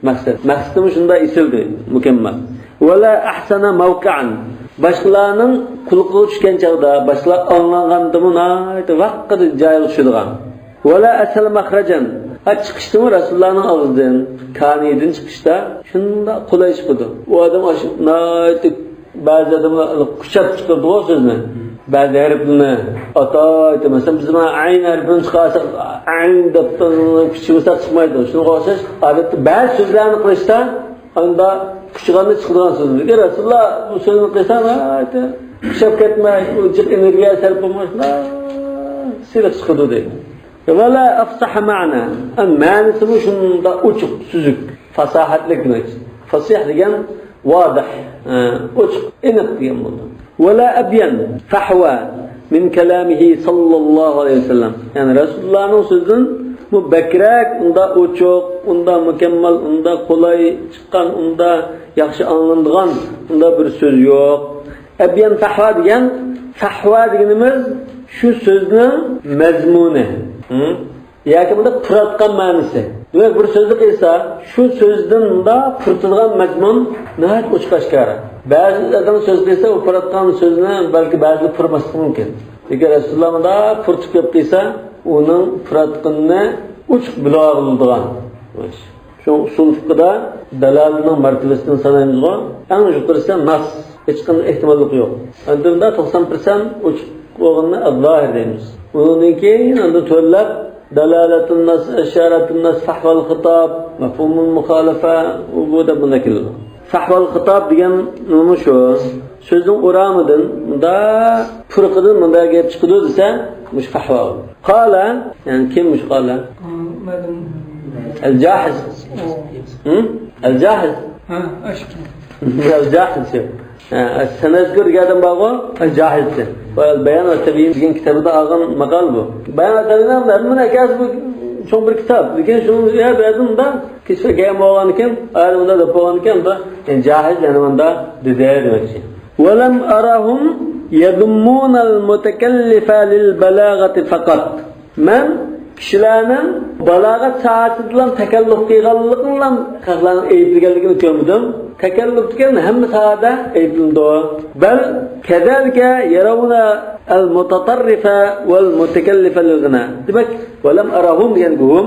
[SPEAKER 1] maksat. Maksadim shunda isildi, mükemmel. Wala ahsana mawqa'an. Başqalarning qulqiga tushgan chaqda, başqalar anlagandimina, vaqtida joyi tushadigan. Wala asal makhrajan. Chiqishdimi Rasulullohning og'zidan, kaniydan chiqishda shunda qulay chiqdi. U odam shuna ba'zi odamlar quchab chiqardi o so'zni. Ba'zi harflarni ata mesela bizim ayn harfini chiqarsak, ayn deb kuchimiz chiqmaydi. Shuni qo'shish, odatda ba'zi so'zlarni qilishda unda kuchganda chiqadigan so'zlar. Rasululloh bu so'zni qilsa, kuchab ketmay, jiq energiya sarf qilmasdan sirq chiqadi deydi. Wala afsaha ma'na. Ma'nisi bu shunda ochiq, suzuk, fasohatlik demak. Fasih degan vodih, ochiq, aniq degan bo'ladi. ولا أبين فحوى من كلامه صلى الله عليه وسلم. يعني رسول الله sözün bu bekrak, unda uçuq, unda mükemmel, unda kolay çıkan, unda yaxşı anlandıgan, unda bir söz yok. Abyan fahva deganimiz şu sözün mezmuni. Yoki bunda puratgan ma'nosi. Demak bir so'zni qilsa, shu so'zdan da purtilgan mazmun nihayat ochiqashkara. Ba'zi odam so'z qilsa, u puratgan so'zni balki ba'zi purmasligi mumkin. Lekin Rasululloh da purtib kelib qilsa, uning puratganini uchiq biladigan. Shu usul fiqhda dalalining martabasidan sanaymiz-ku. Eng yuqorisi nas, hech qanday ehtimollik yo'q. Unda 90% uchiq bo'lganini Alloh deymiz. Undan keyin unda to'lab دلالة النص، إشارة النص، فحوى الخطاب، مفهوم المخالفة وجودة بنكل. فحوى الخطاب ديان نمشو. سوزن أرامدن دا فرقدن من دا جاب تشكدو دسا مش فحوى. قال يعني كم مش قال؟ الجاحظ. الجاحظ. الجاحظ شو؟ سنذكر قادم باغو الجاحظ. والبيان والتبيين degan kitobda olgan maqol bu. Bayon qilingan mana kasb cho'ng bir kitob. Lekin shuni yerdimda kechga bo'lgan ekan, alimda da bo'lgan ekan da jahiz yana bunda dedi demakchi. Walam arahum yadummun al-mutakallifa lil balaghati faqat. Men kishilarning balog'at soati bilan takalluf qilganligi bilan qilganlarni aytganligini ko'rdim. Takalluf degan hamma sohada aytildi. Bal kadalika yarawna al-mutatarrifa wal-mutakallifa lil-ghina. Demak, walam arahum deganhum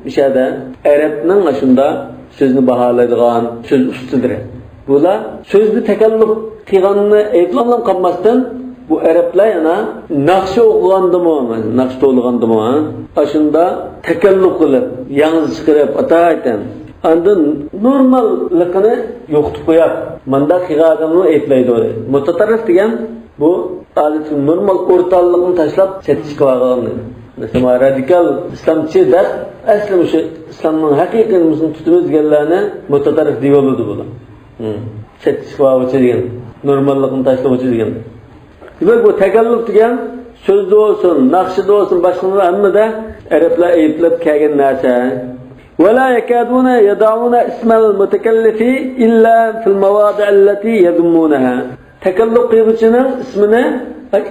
[SPEAKER 1] mishada arabning shunda so'zni baholaydigan so'z ustidir. Bular so'zni takalluf qilganni aytlangan qolmasdan bu arablar yana naqsh o'qigandimi, naqsh to'lgandimi, ashunda takalluf qilib, yangiz chiqarib ataydan. Andan normallikni yo'qitib qo'yib, manda qilganimni aytlaydi. Mutatarrif degan bu odatda normal o'rtalikni tashlab chetishga qolgan. Mesela radikal İslamchi deb asli o'sha islomning haqiqiy musulmon tutimiz deganlarni mutatarrif deb bo'ladi bular. Chetishga o'tadigan, normallikni tashlab o'tadigan. Demak bu takalluf degan so'zda bo'lsin, naqshida bo'lsin, boshqa hammada arablar ayblab kelgan narsa. ولا يكادون يضعون اسم المتكلف إلا في المواضع التي يذمونها. تكلف قيبتنا اسمنا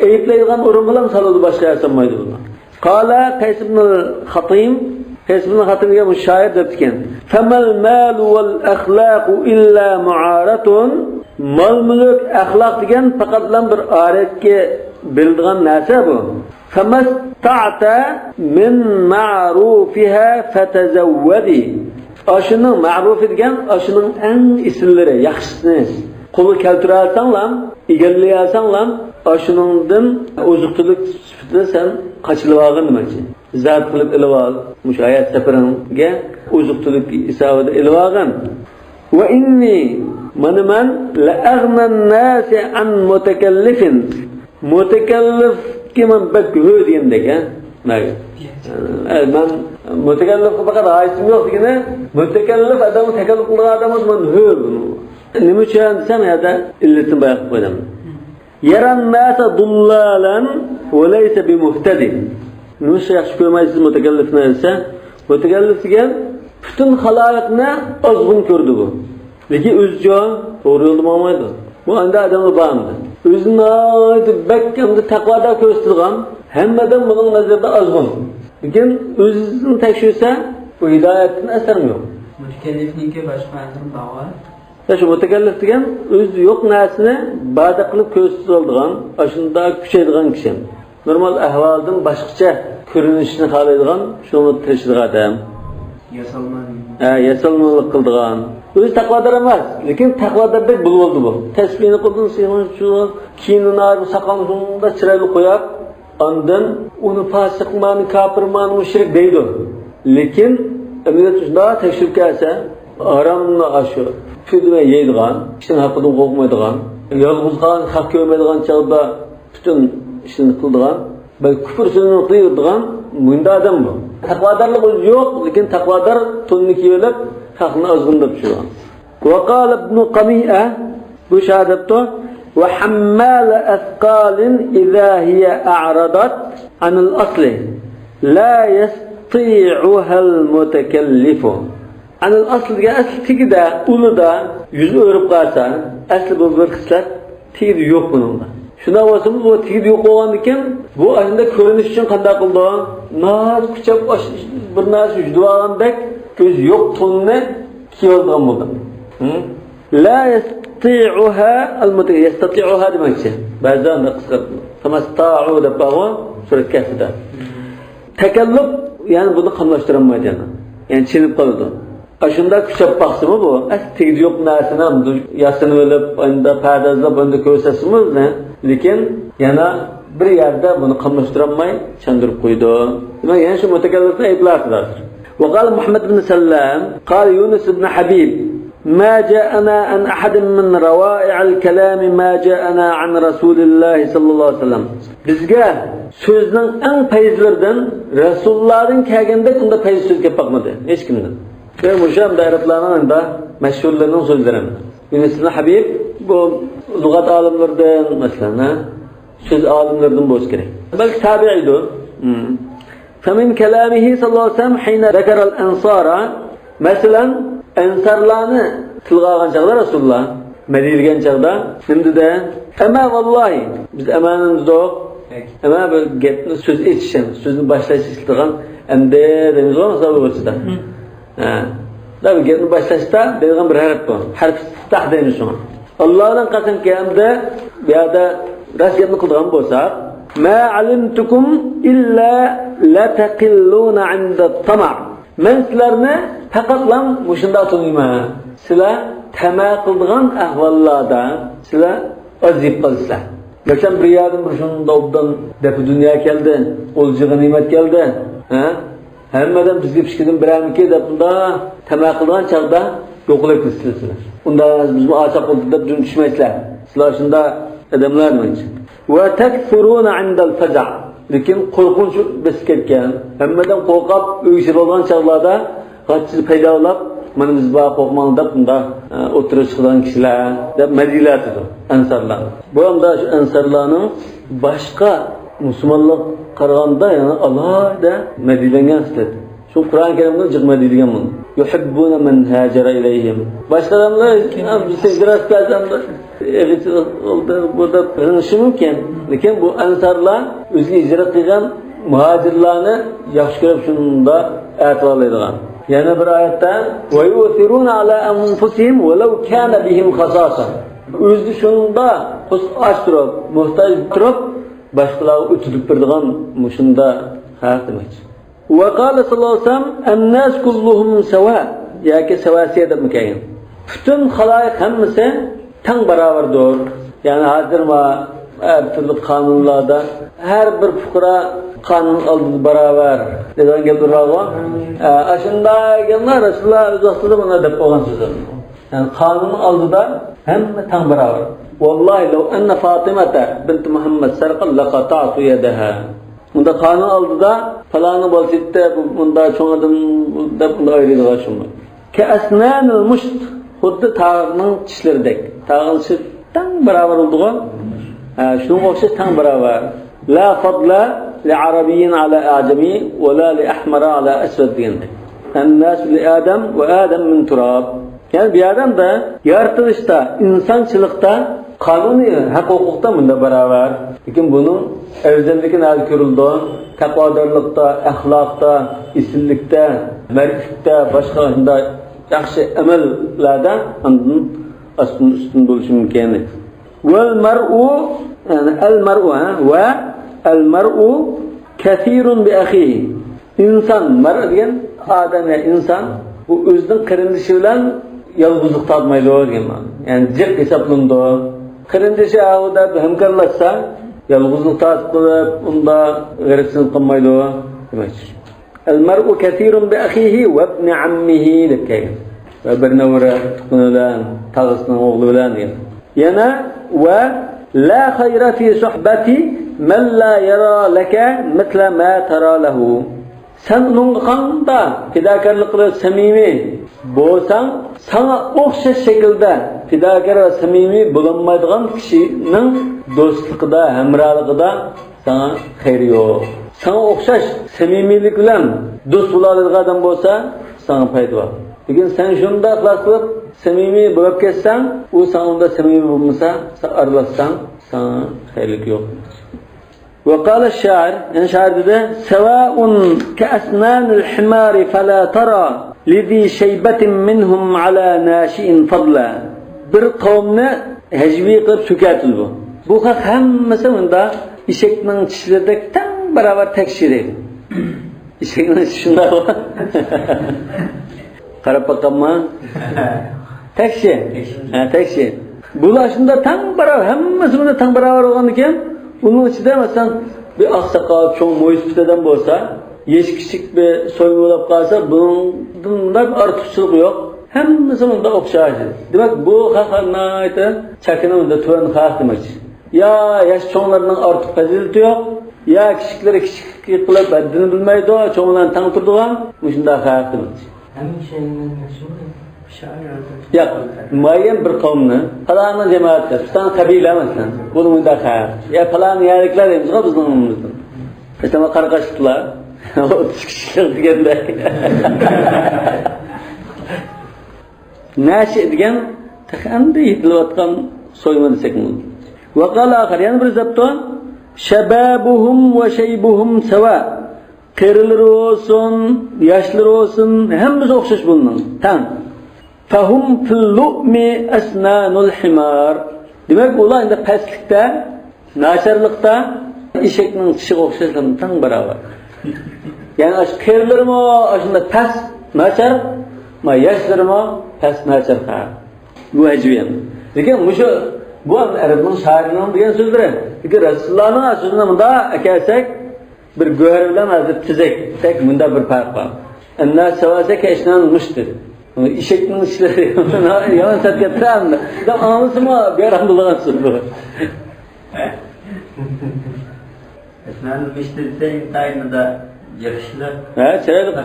[SPEAKER 1] Eyiplaydigan o'rin bilan saladi boshqa yasamaydi bular. Qala Qays ibn al-Hatim, Qays ibn al-Hatimga bu shoir debdikan: "Famal mal wal akhlaq illa mu'aratun." Mal-mulk, axloq degan faqatlan bir oratga bildigan narsa bu. Famasta'ta min ma'rufiha fatazawwadi. Aşının ma'ruf degan aşının eng isillari, yaxshisi. Qo'lga keltira olsanglar, egallay olsanglar, aşıningdan oziq-tulik sifatida sen qochilib olgan demakchi. Zat qilib ilib ol, mushayat safaringga oziq-tulik hisobida ilib olgan. Va inni man la aghnan nas an mutakallifin. Mutakallif kiman bakhu degandek, ha? Ben mutakallif faqat aytim yo'q degani, mutakallif adam takalluf qilgan odamimiz men hul. Nima uchun desam, yerda illatni bayon qilib qo'yaman. Yaran nasa dullalan va laysa bimuhtadi. Nima yaxshi ko'rmaysiz mutakallifni desa, mutakallif degan butun xaloyiqni ozg'un ko'rdi bu. Lekin o'zicha to'g'ri yo'lda bo'lmaydi. Bu anda odamlar bormi? O'zini aytib bakkamda taqvoda ko'rsatilgan, hammadan buning nazarda ozg'un. Lekin o'zini tekshirsa, bu hidoyatning asari yo'q.
[SPEAKER 2] Mutakallifningki boshqa asar bor.
[SPEAKER 1] Shu mutakallif degan o'zi yo'q narsani ba'da qilib ko'rsatiladigan, shunda kuchaydigan kishi. Normal ahvoldan boshqacha ko'rinishni xohlaydigan, shuni tashdiq adam. Yasalmoqlik qildigan. O'zi taqvodor emas, lekin taqvodordek bo'ldi bu. Tasbihni qildin, seni shu kiyinini saqalini chiroyli qo'yib, ondan uni fasiqman, kofirman, mushrik deydi. Lekin amaliyot shunda tekshirib kelsa, haromni ashu fidma yeydigan, kishining haqqidan qo'rqmaydigan, yolg'iz qolgan, haq ko'rmaydigan chog'da butun ishini qildigan, bal kufr so'zini qiladigan bunda odam bu. Taqvodorlik yo'q, lekin taqvodor tunni kiyib haqni ozg'indab turgan. Va qala ibn Qami'a bu shahadatu va hammal athqalin idha hiya a'radat an al-asl la yastati'uha al-mutakallif. An al-asl ga asl tigida ulida yuz o'rib qolsa, asli bu bir xislat tigidi yo'q buningda. Shuna bo'lsa bu tigidi yo'q bo'lgandan bu ayında ko'rinish uchun qanday qildi? Naz kuchab bir narsa yuzib olgandek ko'z yo'q tunni kiyolgan bo'ldi. La yastati'uha al-mutakallif, yastati'uha demakchi. Ba'zan qisqartib. Famasta'u deb bog'i surat kafida. Takalluf, ya'ni buni qamlashtirolmaydi yani. Yani chinib qoldi. Shunda kuchab baqsimi bu? Tigidi yo'q narsani yasini o'lib, unda pardazlab, unda ko'rsatsimizmi? Lekin yana bir yerda buni qamlashtirolmay chandurib qo'ydi. Demak, yana shu mutakallifni ayblardilar. وقال محمد بن سلام قال يونس بن حبيب ما جاءنا عن أحد من روائع الكلام ما جاءنا عن رسول الله صلى الله عليه وسلم. Bizga so'zning eng fayzlaridan Rasulullohning kelgandek unda fayz so'z kelib boqmadi hech kimdan. Ve musham dayratlarning da mashhurlarning so'zlari. Yunus ibn Habib bu lug'at olimlaridan masalan, so'z olimlaridan bo'lishi kerak. Balki tabi'idir. فمن كلامه صلى الله عليه وسلم حين ذكر الأنصار مثلا أنصارlarni tilga olgan chaqda Rasululloh Madinaga chaqda shunda ama vallahi biz amanimiz yo'q. Ama bu gapni so'z etishim, so'zni boshlash istigan endi deymiz o'zida. Da bu gapni boshlashda degan bir harf bor. Harf iftah deymiz shuni. Allohdan qasamki hamda bu yerda ras gapni qilgan bo'lsak ما علمتكم إلا لا تقلون عند الطمع. من سلرنا فقط لم مشندا تنيما. سلا تما قلدغان أحوالlarda سلا azib qilsa. Geçen bir yardım şunun davdan depi dünya geldi. Olacak nimet geldi. Ha? Hemmeden bizge pişkidin biramiki de bunda tama qilgan çağda yo'qlik qilsizlar. Unda biz bu açaq oldu deb düşmesizlar. Sizlar shunda adamlar mı? Ve tekfuruna indel feza. Lekin qo'rqinch biz ketgan. Hammadan qo'rqib o'yishib olgan chaqlarda g'achsiz paydo bo'lib, mana biz bu qo'rqmang deb bunda o'tirib chiqqan kishilar deb madilatidir ansarlar. Bu hamda shu ansarlarning boshqa musulmonlar qaraganda yana alohida madilangan sifatida. Shu Qur'on Karimda jiqma deydigan bu. yuhibbuna men hacera ileyhim. Başka adamlar hicret kılacağında burada rınışı mümkün. Lakin bu ansarlar özü hicret kılgan muhacirlarni yaxshi ko'rib shunda e'tiborlaydigan. Yana bir oyatda ve yusiruna ala anfusihim velau kana bihim khasasa. Özü shunda aç turib, muhtoj turib boshqalarga o'tib beradigan shunda haq demoqchi. Ve qala sallallohu alayhi vasallam an-nas kulluhum sawa. Yoki savasiya deb kelgan. Bütün xaloyiq hammasi teng barobardir. Ya'ni hozir her türlü kanunlarda her bir fukara kanun aldığı beraber degan gap durarlar. Aşında gelnar Resulullah özüstüde buna dep olgan sözü. Yani kanun aldıda hem tam beraber. Vallahi law anna Fatimata bint Muhammed sarqa laqata'tu yadaha. Bunda kanun aldıda falanı bolsitde bunda çoğ adam dep bunda ayrılıyor şunu. Ke asnanul musht xuddi tağının tişleridek. Tağın tam beraber olduğu şunun okşası tam beraber. La fadla li arabiyyin ala acemi ve la li ahmara ala esved diyende. En-nas li Adem ve Adem min turab. Yani bir adam da yaratılışta, insançılıkta, kanuni, hak hukukta bunda beraber. Lakin bunun evzelliği nerede görüldü? Takvadarlıkta, ahlakta, isillikte, meriflikte, başka yaxshi amallarda ondan üstün buluşu mümkün. Vel mer'u yani el mer'u ve el mer'u kathirun bi ahihi. İnsan mer' degan adam ya insan bu özünün qarindishi bilan yolg'izlik topmaydi degan. Yani jiq hisoblanadi. Qarindishi avda hamkorlashsa yolg'izlik topib unda g'irqsin qilmaydi demoqchi. El mer'u kathirun bi ahihi ve ibn ammihi deb kelgan. Ve bir nevre tukunulan, tağısının oğlu bilan degan. Yana ve la hayra fi suhbati men la yara laka mithla ma tara lahu. Sen onun qanda fidakarlık qilib samimiy bo'lsang, sana o'xshash shaklda fidakar va samimiy bo'linmaydigan kishining do'stligida, hamrohligida sana xayr yo'q. Sana o'xshash samimiylik bilan do'st bo'ladigan odam bo'lsa, sana foyda bor. Lekin sen shunda qilib samimiy bo'lib ketsan, u sanada samimiy bo'lmasa, aralashsan, sana xayrlik yo'q. وقال الشاعر إن شاعر ده سواء كأسنان الحمار فلا ترى لذي شيبة منهم على ناشئ فضلا. Bir qavmni hajviy qilib so'katdi bu. Bu hammasi bunda eshakning tishlarida tam baravar tekshiradi. Eshakning shunday bor. Qarab boqamma. Tekshi. Ha, tekshi. Bular shunda tam baravar, hammasi bunda tam baravar bo'lgan ekan. Bunun içinde mesela bir aksakal, çoğun moyisbiteden olsa, yeş küçük bir soyun olup kalsa, bunda bir artışçılık yok. Hemmisi bunda okşayıcı. Demek bu hakarına ait çakının da tüven hak demek. Ya yaş çoğunlarının artık fazileti yok, ya küçükleri küçük kılıp eddini bilmeydi o, çoğunların tanıtırdığı, bu şimdi hak demek.
[SPEAKER 2] Hemin şeyinden meşhur
[SPEAKER 1] Ya, muayyen bir kavmni, falanı cemaatler, tutan kabile mesela, bunu müdahale. Ya falanı yerlikler demiş, o bizim umumumuzdan. Mesela kargaştılar, 30 kişilik digende. Naşi edigen, takanda yitilayotgan soyma desek mi? Ve qala ahir, yani bir zapton, şebabuhum ve şeybuhum seva. Qerileri olsun, yaşları olsun, hemmisi okşaş bulunan. Tamam. Fahum fil lu'mi asnanul himar. Demek ular indi pastlikda, nacharlikda eshakning tishi o'xshashlardan tang baravar. Yani aş qerilerimi aşında past nachar, ma yoshlarimi past nachar ha. Bu ajviyam. Lekin bu Arabning shoirining degan so'zlari. Lekin Rasulullohning so'zini bunda akasak bir go'ri bilan hozir tizak, tek bunda bir farq bor. Anna savasa kashnan mushtir. İşeknin işleri yalan satketten da anlasıma bir anlayan söylüyor.
[SPEAKER 2] Esnanın müşterisi intayını da yarışlı.
[SPEAKER 1] Ha, çeyrek.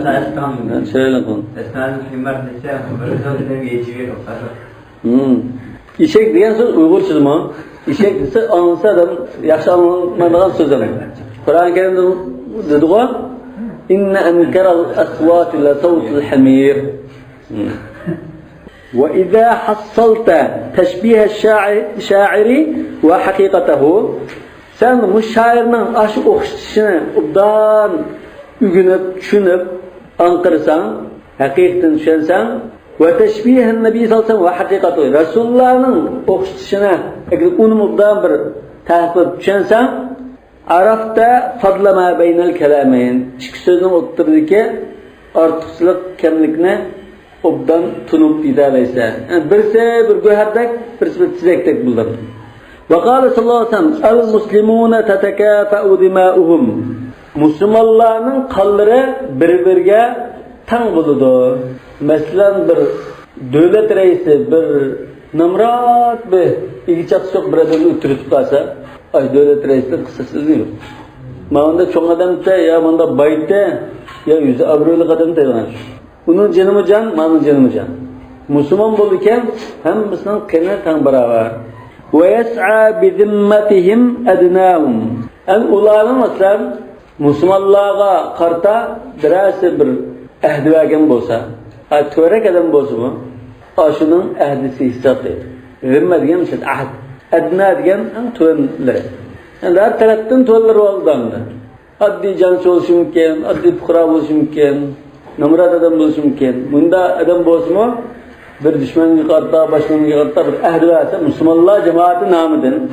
[SPEAKER 1] Çeyrek konu.
[SPEAKER 2] Esnanın himar dese, böyle de geçiyor o kadar.
[SPEAKER 1] İşek diyen söz Uygur sözü mü? İşek dese anlasa da yaxşı anlamadan söz ama. Kur'an-ı Kerim'de dedi o, inna ankaral aswati la sawtul hamir. وإذا حصلت تشبيه الشاعر وحقيقته sen bu şairnin aşık okşuşunu obdan ügünüp, düşünüp, anqırsan, hakikaten düşünsen ve teşbihen Nebi sallallahu aleyhi ve hakikati Resulullah'ın okşuşuna onu obdan bir tahkik düşünsen Arafta fadlama beynel kelameyn iki sözün otturdaki artıqçılık kemlikni obdan tunup idareyse. Yani birisi bir göherdek, birisi bir çizektek bulur. وقال صلى الله عليه وسلم المسلمون تتكافأ دماؤهم Müslümanların kanları birbirine tang buludu. Mesela bir devlet reisi bir namrat bir ilgiçak çok bir adamı ötürü tutarsa ay devlet reisinin kısası değil. Mağında çok adam da ya mağında bayıtta ya yüzü abruylu adam da var. Bunun canımı can, mağının canımı can. Müslüman bulurken hem Müslüman kene tang beraber. وَيَسْعَى بِذِمَّتِهِمْ اَدْنَاهُمْ En ularının mesela Müslümanlığa karta birası bir ehdi vergen bolsa, törek adam bolsa bu, aşının ehdisi hissat değil. Zimmet diyen mesela ahd. Edna diyen en törenleri. Yani her taraftan törenleri olduğunda. Addi cansı olsun mümkün, addi fukra olsun mümkün, namrat adam olsun mümkün. Bunda adam bolsa mı? Bir düşmanın karta, başkanın karta bir ehdi verse Müslümanlar cemaati namıdın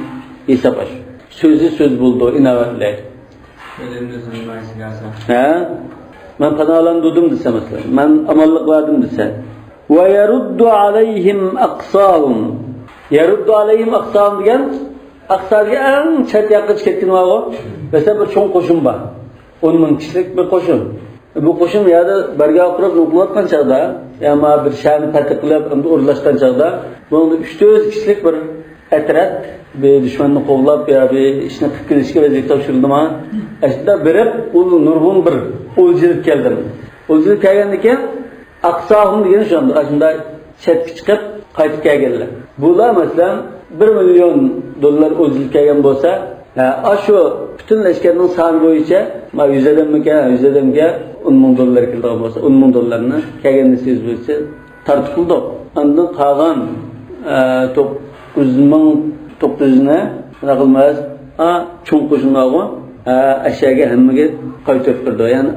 [SPEAKER 1] hesap aş. Sözü söz buldu, inavetler. Ben panalan dudum dese mesela. Ben amallık verdim dese. Ve yeruddu aleyhim aksahum. Yeruddu aleyhim aksahum diyen aksadaki en çet yakıç ketkin var o. Mesela bir çoğun koşun var. 10.000 kişilik bir koşun. Bu koşun ya da bergah kurup nuklatkan çağda ya ma bir şahını patıklayıp uğurlaşkan çağda bunun 300 kişilik bir etret bir düşmanını kovlap ya bir işine kıkkılışki vaziyet tavşırıldı ma aşkıda birip nurhun bir olcılık keldim. Olcılık kelgendiki aksahum degeni şu anda aşkında çetki çıkıp kayıp kelgenler. Bular mesela $1 milyon olcılık kelgen bolsa aşu bütün leşkerinin sahne boyunca ma $100'den 10.000 keldiği bolsa $10.000'ını kelgenini söz boyunca tartışıldı. Ondan kalan 9.900'ne nakılmaz çoğun koşunlarına aşağıya hemmege kayıtırıp durdu. Yani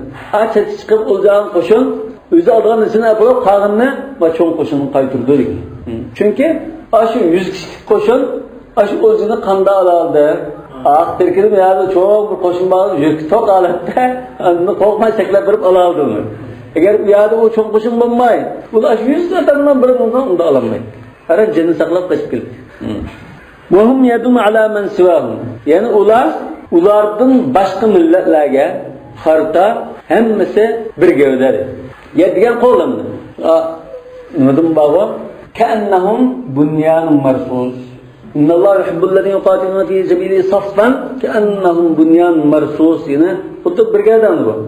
[SPEAKER 1] çetki çıkıp olacağın koşun özü aldığın içine yapılıp kalanını çoğun koşunun kayıtırdı. Çünkü aşu 100 kişilik koşun aşu olacağını kanda alaldı. Ağız terkilim ya da çok bir koşun bağlı çok alatta onu korkmay sekler verip alaldı onu. Eğer ya da o çok koşun bulmay bu aşu 100 zatanından biri onu da alamayın. Her canı saklap kaçıp geldi. وَهُمْ يَدُمْ عَلَى مَنْ سِوَاهُمْ Yani ulardan başka milletlerge harta hemmesi bir gövderi. Yedigen kollarını. Nıdım bağı كَأَنَّهُمْ بُنْيَانٌ مَرْصُوصٌ İnna Allah yuhibbul-lezîne yuqâtilûne fî sebîlîhi saffan ke'ennehum bunyan marsus. Yani bu da bir gövden bu.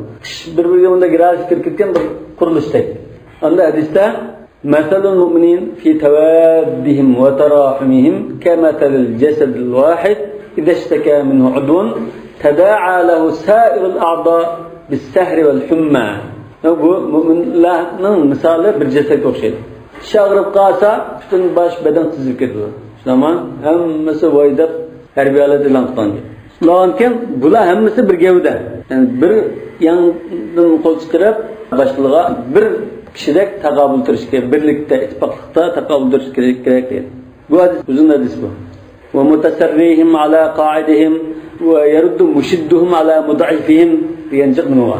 [SPEAKER 1] Bir bunda girer kirkirken bir kuruluş tek. Anda hadiste مثل المؤمنين في توادهم وتراحمهم كمثل الجسد الواحد إذا اشتكى منه عضو تداعى له سائر الأعضاء بالسهر والحمى. Bu müminlerin misali bir ceset okşaydı. Şağırıp kalsa bütün baş beden sızıp ediyor. Zaman hemmesi vaydap terbiyeli dilan tutandı. Lakin bular hemmesi bir gövde. Yani bir yandan kol çıkarıp başlığa bir kişidek takabül tırış gerek, birlikte, ittifaklıkta takabül tırış gerek değil. Bu hadis, uzun hadis bu. وَمُتَسَرِّهِمْ عَلَى قَاعِدِهِمْ وَيَرُدُّ مُشِدُّهُمْ عَلَى مُضَعِفِهِمْ diyenecek mi var?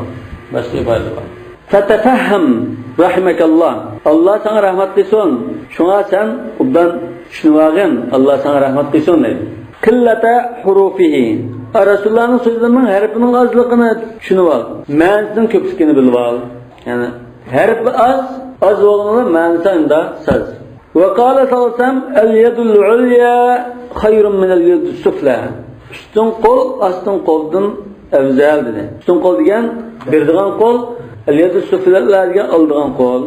[SPEAKER 1] Başka ifade var. فَتَفَهَّمْ رَحِمَكَ اللّٰهِ Allah sana rahmet kılsın. Şuna sen obdan şunu vağın. Allah sana rahmet kılsın dedi. قِلَّةَ حُرُوفِهِ Resulullah'ın sözlerinin harfinin azlığını şunu var. Mânsinin köpüskini bil var. Yani harf az olduğunda mânsında söz. وَقَالَ sallallahu الْيَدُ الْعُلْيَا خَيْرٌ مِنَ الْيَدُ السُّفْلَى Üstün kol, astın koldan evzel dedi. Üstün kol degen birdiğen kol, الْيَدُ السُّفْلَى degen aldığan kol.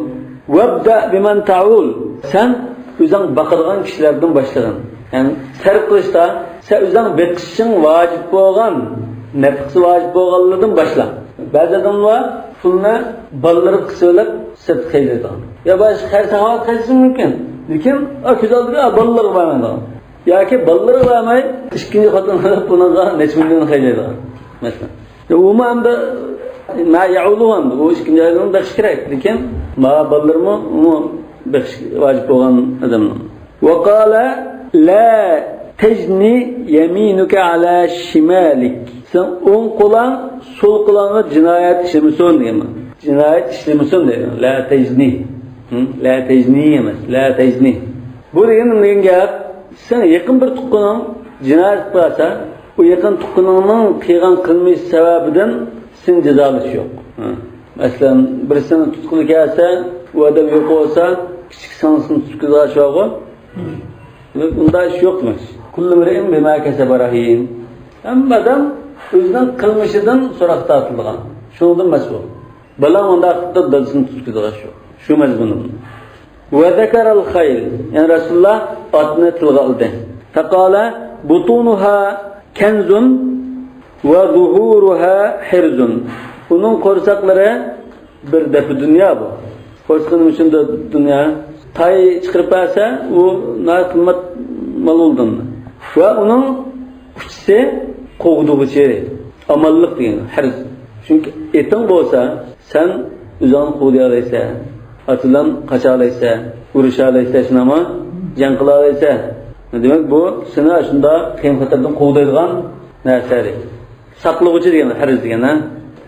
[SPEAKER 1] وَبْدَأْ بِمَنْ تَعُولُ Sen özün bakırgan kişilerden başladın. Yani ser kılışta sen özün bekişin vacip boğan, nefsi vacip boğanlardan başla. Ba'zi odamlar pulni balları qisib sirtib qaytadi. Ya boshqa xayrsaxovat qilishi mumkin. Lekin ko'z oldiga ballar bo'lmaydi. Yoki ballar bo'lmay ikkinchi xotinlar pulga necha million qaytadi. Masalan. U hamda ma ya'uluhum bu ikkinchi ayolni beqish kerak. Lekin ma ballarmi uni beqish vojib bo'lgan odamlar. Wa qala la tajni yaminuka ala shimalik. Sen o'ng qo'lan so'l qo'langa jinoyat ishlamasin deyman. Jinoyat ishlamasin deyman. La tajni. La tajni emas, la tajni. Bu degan gap, sen yaqin bir tuqqaning jinoyat qilsa, u yaqin tuqqaningning qilgan qilmish sababidan sen jazolash yo'q. Masalan, birisini tutquli kelsa, u odam yo'q bo'lsa, kichik sansini tutqizash yo'q. Bunda ish yo'q demak. Kullu mar'in bima kasaba rahin. Hamma odam o'zining qilmishidan so'roq tortilgan. Shundan mas'ul. Balan unda dadasini tutqizash yo'q. Shu mazmun. Wa zakara al-khayl. Yani Rasulullah atni tilga oldi. Faqala butunuha kanzun wa zuhuruha hirzun. Uning qo'rsaqlari bir dafi dunyo bu. Qo'rsaqning ichida dunyo tay chiqirib olsa, u qimmat mal oldi. Va uning uchisi qo'g'dug'ichi, amallik degan hirz. Chunki eting bo'lsa, sen o'zing qo'ydalaysan. Atılan qaçalaysa, urushalaysa, shunama jang qilalaysa. Demak bu seni shunda qiyin xatardan qo'g'daydigan narsa. Saqlovchi degan harz degan.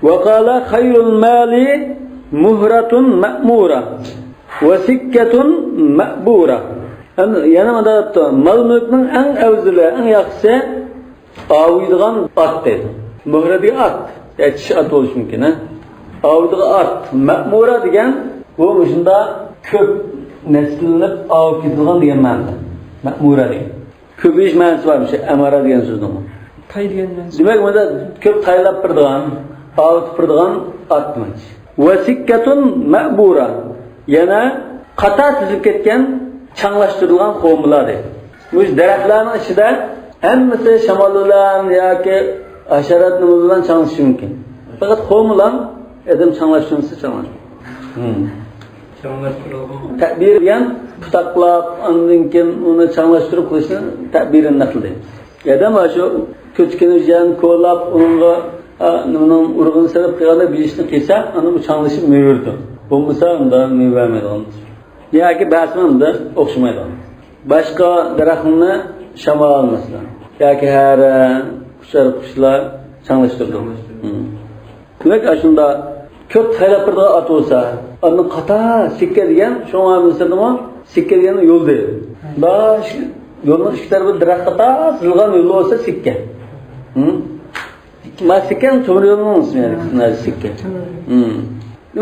[SPEAKER 1] Va qala khayrul mali muhratun ma'mura va sikkatun ma'bura. Yana madad mal mulkning eng afzali, eng yaxshisi aviydigan at dedi. Muhradi at, yetish at bo'lishi mumkin, ha. Aviydigan at, ma'mura degan bu shunda ko'p neslinib olib ketilgan degan ma'no. Ma'mura degan. Ko'pish ma'nosi bor, o'sha amara degan so'zning.
[SPEAKER 3] Tay degan ma'nosi.
[SPEAKER 1] Demak, bunda ko'p taylab turadigan, olib turadigan atmach. Va sikkatun ma'bura. Yana qator tizilib ketgan, changlashtirilgan qo'mlar deydi. Bu daraxtlarning ichida hammasi shamol bilan yoki hasharat bilan changlashishi mumkin. Faqat qo'mlar adam changlashtirsa changlashadi. Ta'bir degan tutaqlab, ondan keyin uni changlashtirib qo'yishni ta'birin naql deydi. Adam shu ko'chkinijan ko'lab, unga nimaning urg'ini sabab qilganda bilishni qilsa, uni bu changlashib mevirdi. Bo'lmasa unda mevamaydi. Yoki basmanda o'xshamaydi. Boshqa daraxtni shamol masalan, yoki har qushlar changlashtirdi. Demak, shunda ko'p taylab turgan at bo'lsa, uni qata sikka degan, shunga misalda sikka degan yo'l deydi. Bash yo'lning ikki tarafi daraxt qata sizilgan yo'l bo'lsa sikka. Ma sikka to'g'ri yo'lning ismi sikka.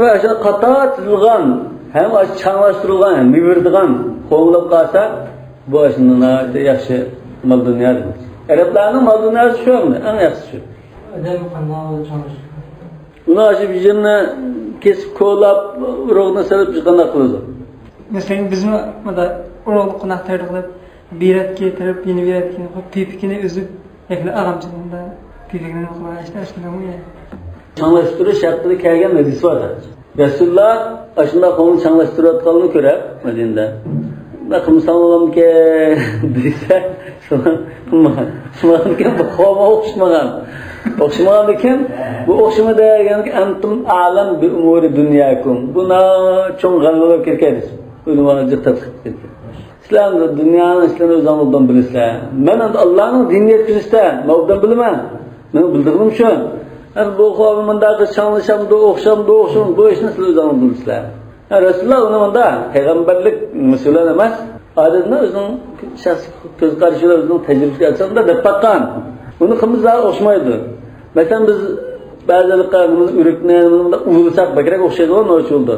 [SPEAKER 1] Va o'sha qata sizilgan, ham changlashtirilgan, ham mevirdigan qo'ng'ilib qolsa, bu shundan yaxshi mal dunyo deydi. Arablarning mal dunyosi shu, eng yaxshisi shu.
[SPEAKER 3] Adam qanday changlashtiradi?
[SPEAKER 1] Buna aşı bizimle kesip ko'lab urug'ni silib qanday qiladi?
[SPEAKER 3] Masalan, bizmi mana urug'ni qonaqtirib qilib, birat keltirib, yeni birat keltirib, pipikini uzib, yakla aramchida pipikini qilib shunday.
[SPEAKER 1] Chanlashtirish haqida kelgan hadis bor. Rasululloh ashunda qonun changlashtirayotganini ko'rib, Madinada. Naqimsanlamke desa, shunga bu xoma o'xshamagan. O'xshamagan ekan, bu o'xshamada deganki antum a'lam bi umuri dunyakum. Buna cho'ng g'alaba ketgan. Buni mana jiqtab ketdi. Islomda dunyoning ishlarini o'zingizdan bilasizlar. Men Allohning dinini yetkazishda, mavdan bilaman. Men bildirdim shu. Bu qavmimdagi changlashimda o'xshamda bu ishni sizlar o'zingizdan bilasizlar. Rasululloh uni menda payg'ambarlik mas'uliyat emas, odamning o'zining shaxsiy ko'z qarashiga o'zining tajribasiga asosida deb baqqan. Uni qilmizlar o'xshamaydi. Masalan biz ba'zilikqa urukni ulg'sak bakrak o'xshaydi, nima bo'ldi?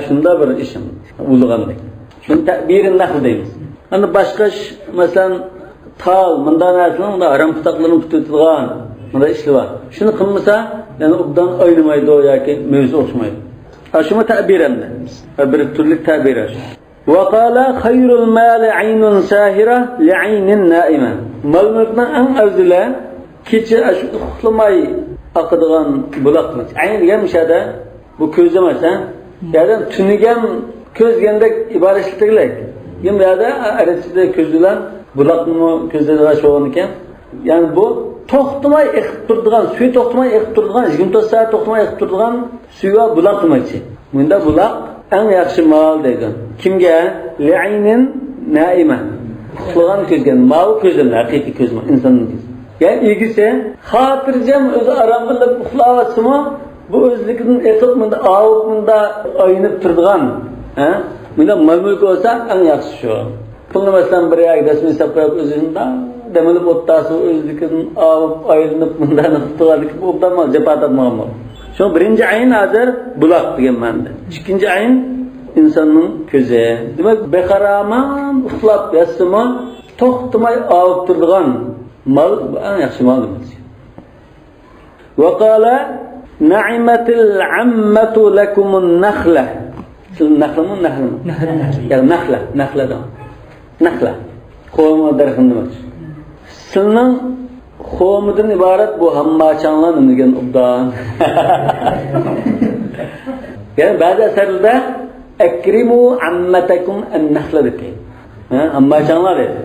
[SPEAKER 1] Shunda bir ishim ulg'andek. Shuni ta'birin naql deymiz. Ana boshqa masalan tal, bunday narsaning harom tutaqlarni tutilgan, bunday ishlar bor. Shuni qilmasa, ya'ni obdan oynamaydi yoki mevzu o'xshamaydi. Shuni ta'biran deymiz. Bir turli ta'bir. Wa qala khayrul mali 'aynun sahira li'aynin na'ima. Mal-mulkning eng afzali kecha uxlamay akıdığan bulak. Aynı diyen müşahede bu közlemez ha. Yani tünügen közgendek ibaretlikler. Yine ya da arasında közülen bulak mı közlediği çoğun iken. Yani bu toxtumay ekip turduğan, suyu toxtumay ekip turduğan, 24 saat toxtumay ekip turduğan suya bulak demek. Bunda bulak en yaxşı mal degan. Kimge? Li'inin naime. Uxlagan közgen, mal közün, haqiqiy közmü, insanın közü. Yani ilgisi, hatırcam özü aram bilib uxlavasımı, bu özlükünün ekip mında, ağıp mında ayınıp turduğan. Bunda mal-mülk olsa en yaxşı şu. Bunu mesela bir yak resmi sapayıp özünde, demeli bottası özlükünün ağıp ayrınıp bundan tutuğadık, bu obdanmaz, cepat atmağım var. Şu birinci ayın hazır bulak degen manda. İkinci ayın insanın közü. Demek bekaraman uxlap yatsımı toxtumay ağıp turduğan mal en yaxşı mal demek. Ve qala na'imatil ammatu lekumun nakhla. Nakhla mı nakhla mı? Yani nakhla da. Nakhla. Qo'yma darxin demek. Sizning qo'midan iborat bu hammaçanlar degan obdan. Yani ba'zi asarlarda akrimu ammatakum an-nakhla deki. Hammaçanlar dedi.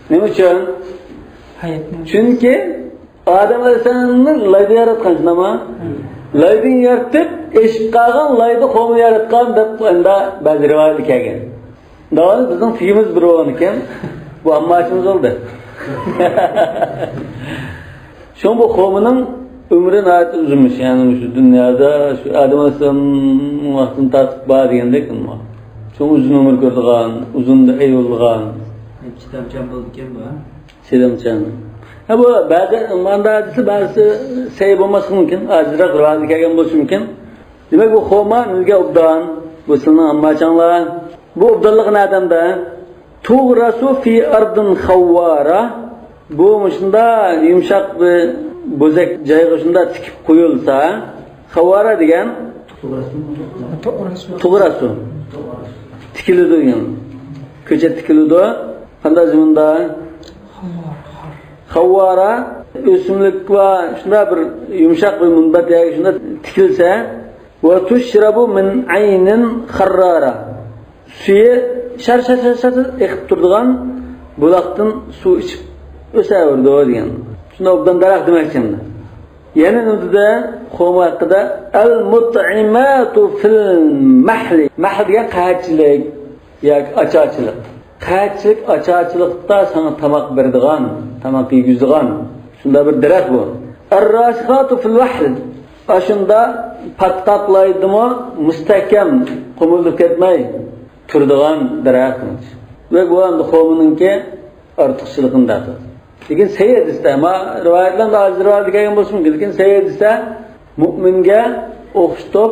[SPEAKER 1] Nima uchun? Çünkü Adem Aleyhisselam'ın layda yaratgan nama, layda yaratib, eşik qalgan layda qo'mni yaratgan deb unda ba'zi rivoyat kelgan. Doğru bizning fiyimiz bir bo'lgan ekan. Bu hammaçımız oldu. Şu bu qavminin ömrü nəhayət uzunmuş. Yani şu dünyada şu Adem Aleyhisselam'ın vaxtını tartıb bağ degəndə kim var? Çok uzun ömür gördüğün, uzun da ey olduğun.
[SPEAKER 2] Kitapçam oldu ki bu?
[SPEAKER 1] Selamçan. Ha bu bazı mandadisi bazı seyip olması mümkün. Azırak razı kelgen bolsa mümkün. Demek bu qavma nizge obdan, bu silni hammaçanlar. Bu obdanlıq adamda tuğrasu fi ardın xavvara. Bu şunda yumşak bir bozak joyga şunda tikib qo'yilsa, xavvara degan tuğrasu. Tikiladi degan. Ko'chat tikiladi. Qanday zamanda xavvara o'simlik va shunda bir yumshaq bir munbat yoki shunda tikilsa, va tushrabu min aynin kharrara. Suyu shar eqib turadigan buloqdan suv ichib o'saverdi degan. Shunda obdan daraxt demak ekan. Yana nutida qavm haqida al-mut'imatu fil mahli. Mahl degan qachilik yoki ochachlik. Qachilik, ochachlikda sana tamoq beradigan, tamoq yegizadigan shunda bir daraxt bu. Ar-rashqatu fil wahl. Ashunda patlaqlaydimi mustahkam qo'milib ketmay turadigan daraxt. Ve bu anda qavmininki ortiqchilig'indadir. Lekin sayyid ista, ma rivoyatlarda hozir rivoyat kelgan bo'lsa mumkin, lekin sayyid ista mu'minga o'xshatib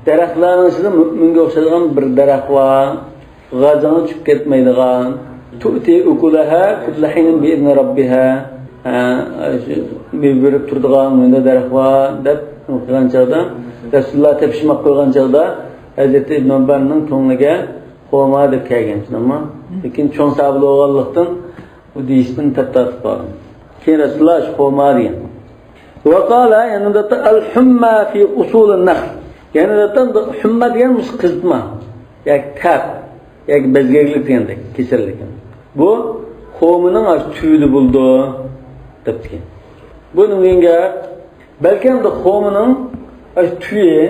[SPEAKER 1] daraxtlarning ichida mu'minga o'xshaydigan bir daraxt bor. G'azani tushib ketmaydigan, tu'ti ukulaha kullu hinin bi idni robbiha. Berib turadigan menda daraxt bor deb o'qigan chog'da Rasululloh tepishmoq qo'ygan chog'da Hazrati Ibn Umbarning ko'ngliga qolma deb kelgan, tushunmi? Lekin cho'ng sabil o'g'illikdan bu deyishdan tattatib qoldi. Keyin Rasululloh shu qolma degan. Va qala yanada al-humma fi usul an-nakhl. Yanada humma degan qizitma. Yoki kap, yoki bezgaklik degandek, kasallik. Bu qavmining tuyuli bo'ldi debdi. Bu nega balki ham qavmining tuyi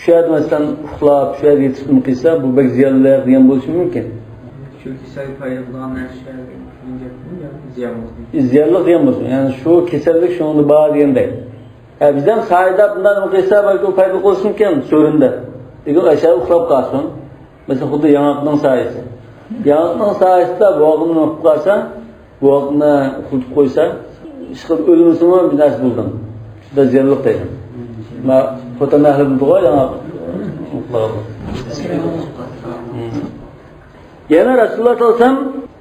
[SPEAKER 1] şu yerda masalan uxlab, şu yerda yetishib qilsa, bu bek ziyonlar degan bo'lishi mumkin.
[SPEAKER 2] Shu kasallik paydo bo'lgan narsa
[SPEAKER 1] ziyonlik degan bo'lsin. Ya'ni shu kasallik shuni bor degandek. Bizdan sayda bundan qilsa balki paydo bo'lishi mumkin so'rinda. Lekin aşağı uxlab qolsin. Masalan, xuddi yong'oqning sayasi. Yong'oqning sayasida bo'g'ini o'qib qolsa, bo'g'ini uxlatib qo'ysa, chiqib o'lmasimi bir narsa bo'ldim. Shunda ziyonlik deydi. Ma fotoğrafı bulduğu yana yana Resulullah sallallahu aleyhi ve sellem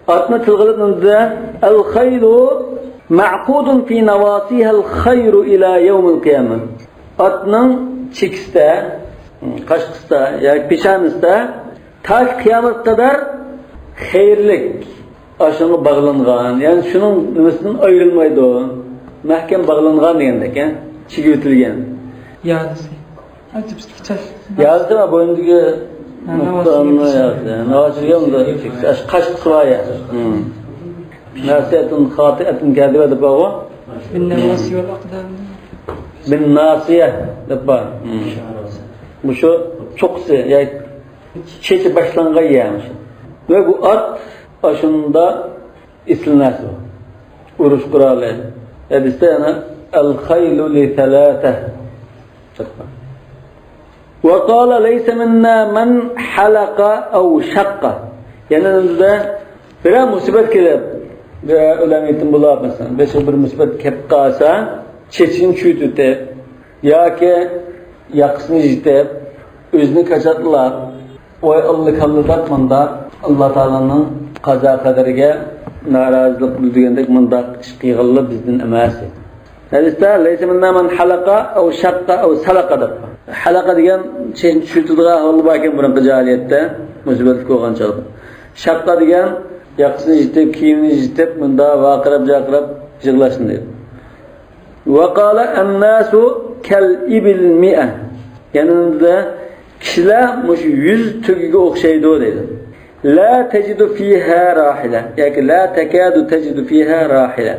[SPEAKER 1] atını tılgılıp nümdüde el-khayru ma'qudun fi nawasihal khayru ila yevmil kıyamet. Atının çekiste, kaşkısta, yani peşanista ta kıyamet kadar hayırlık aşını bağlanğan, yani şunun nümesinden ayrılmaydı o. Mahkem bağlanğan diyendek, chigirtilgan.
[SPEAKER 3] Yağlısı. Acı bir çaş.
[SPEAKER 1] Yazdı mı boyundagi nuqtani yazdı. Navachirga unda qashqisi var ya. Nasihatun khati'atun kadiba deb bor.
[SPEAKER 3] Bin nevasi vel aqdam.
[SPEAKER 1] Bin nasiya deb bor. Bu şu çoqsi, yani çeçi başlanğan yermiş. Ve bu at aşında islinasi var. Urush quroli. Hadisda yana al-khaylu li thalatha. Ve qala laysa minna man halaqa aw shaqqa. Yani unda bir musibat kelib, ulametin bular mesela. Beşe bir musibat kelib qalsa, çeçini çüytütüp yoki yaqisini yitib, o'zini kaçatlar. Oy Allah kallıdat manda Allah Taala'nın qazo qadariga norozilik bildirgandek munda ish qilganlar bizdan emas. Hadisda laysa minna man halaqa aw shaqqa aw salaqa deb. Halaqa degan cheni tushiradigan hol bor ekan burungi jahiliyatda musibat ko'rganchalik. Shaqqa degan yaqisini yitib, kiyimini yitib, munda vaqirab jaqirab yig'lashni deydi. Wa qala an-nasu kal ibil mi'a. Yani kişiler muş 100 tügüge okşaydı dedi. La tecidu fiha rahila. Yani la tekadu tecidu fiha rahila.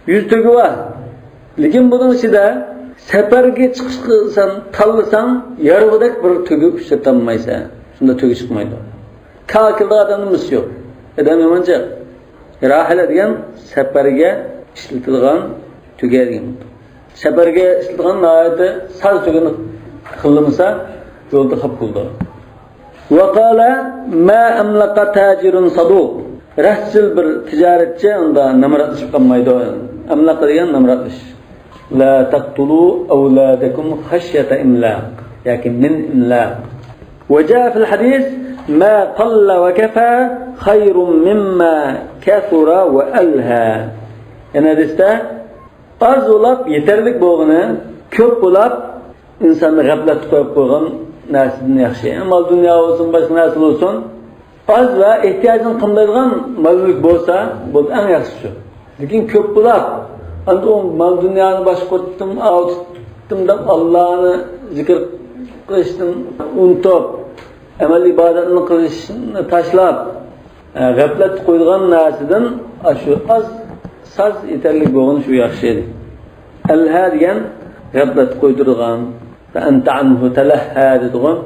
[SPEAKER 1] 100 tügü var. Lekin bunun içinde seferge çıkışsan, tallısan yarıgıdak bir tügü işletemeysen. Şunda tügü çıkmaydı. Kakılda adamımız yok. Adam yamanca. Rahila diyen seferge işletilgan tüge diyen. Seferge işletilgan ayeti saz tügünü kıllımsa yolda hap buldu. Ve qala ma amlaqa tajirun saduq. Rahsil bir ticaretçi onda namratlaşıp kalmaydı. Amlaqa degan namratlaş. La taqtulu awladakum khashyata imlaq. Yakin min imlaq. Ve jaa fil hadis ma qalla ve kafa khayrun mimma kathura ve alha. Yani hadiste az olap yeterlik bo'lgani, ko'p bo'lap insonni g'aflat qo'yib qo'ygan narsadan yaxshi. Mal dunyo olsun, boshqa narsa olsun, az va ehtiyojini qilmaydigan mal-mulk bo'lsa, bu eng yaxshisi. Lekin ko'p bo'lib, endi u mal dunyoni boshqardim, avtdim deb Allohni zikr qilishdan unutib, amal ibodatni qilishni tashlab, g'aflat qo'ygan narsadan shu az saz yetarli bo'lgan shu yaxshi edi. Alha degan g'aflat qo'ydirgan فأنت عنه تلهى دغم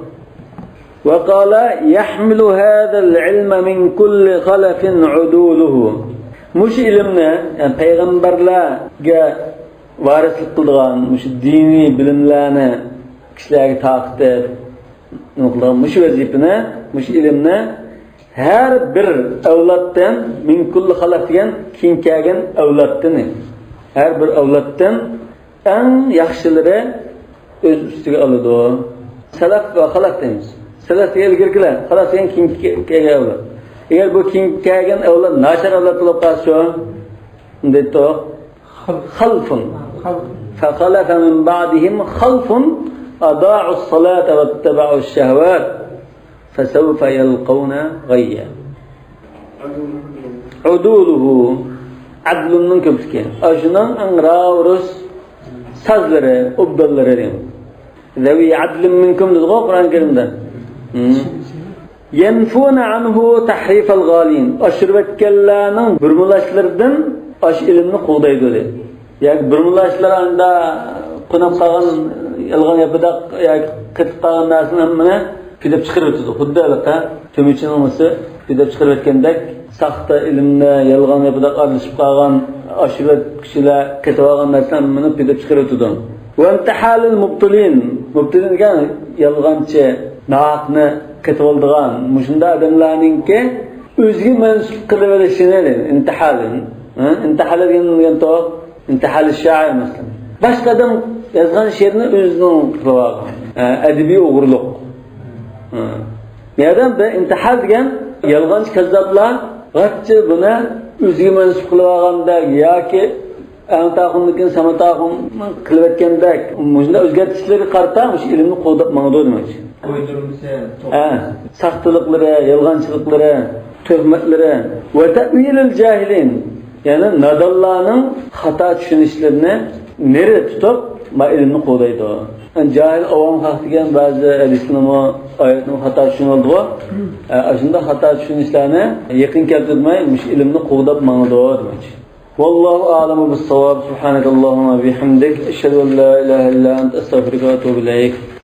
[SPEAKER 1] وقال يحمل هذا العلم من كل خلف عدوله مش علمنا يعني peygamberlerge varislik qilgan mush diniy bilimlarni kishilarga taqdir qilgan mush vazifani mush ilmni har bir avloddan min kulli xalaf degan keyin kelgan avloddan har bir avloddan eng yaxshilari öz üstüge aldı o. Salaf ve halaf deymiz. Salaf diye ilgirkiler. Halaf diyen kinkege evlat. Eğer bu kinkegen evlat naşar evlat olup kalsa dedi o halfun. فَخَلَفَ مِنْ بَعْدِهِمْ خَلْفٌ أَضَاعُوا الصَّلَاةَ وَاتَّبَعُوا الشَّهَوَاتِ فَسَوْفَ يَلْقَوْنَ غَيًّا. عُدُولُهُ adlunun köpüske. Aşınan anravurus sazları, ubdalları diyeyim. Zevi adlin minkum dedi Kur'an-ı Kerim'de. Yenfuna anhu tahrifal galin. Aşırvetkellerinin bürmülaşlardan aş ilimini kuğdaydı dedi. Yani bürmülaşlar anda kınap kalan, yalgan yapıdak, yani kıtıp kalan narsın hemmine pidep çıkarıvetiyordu. Hudda alaka, tüm için olması pidep çıkarıvetkendek saxta ilimde, yalgan yapıdak arlaşıp kalan aşiret kişiler ketip algan narsın hemmine pidep çıkarıvetiyordu. Ve imtihalil mubtilin. Mubtilin yani yalgançı, naakını ketip aldığan, muşunda adamlarınki özgü mensup kılıverişine dedi. İntihalin. İntihal edilen to, intihal şair mesela. Başka adam yazgan şiirini özünün kılıvağı. Edebi uğurluk. Nereden de intihal diyen yalganç kazzaplar g'atçı buna özgü mensup kılывağanda yoki Antaqunnikin samataqun qilib mujda o'zgartirishlarga qarata o'sha ilmni qo'llab mangdo demoqchi. Saxtaliklari, yolg'onchiliklari, tuhmatlari va ta'wilul jahilin, ya'ni nadallarning xato tushunishlarini nerada tutib, ma ilimni qo'llaydi. Jahil avom xalq degan ba'zi hadisni va oyatni xato tushunildi. Shunda xato tushunishlarni yaqin keltirmay, mush ilmni qo'llab mangdi demoqchi. Vallohu a'lamu bis-savab. Subhanakallahumma bihamdik, ashhadu an la ilaha illa anta, astaghfiruka va atubu ilayk.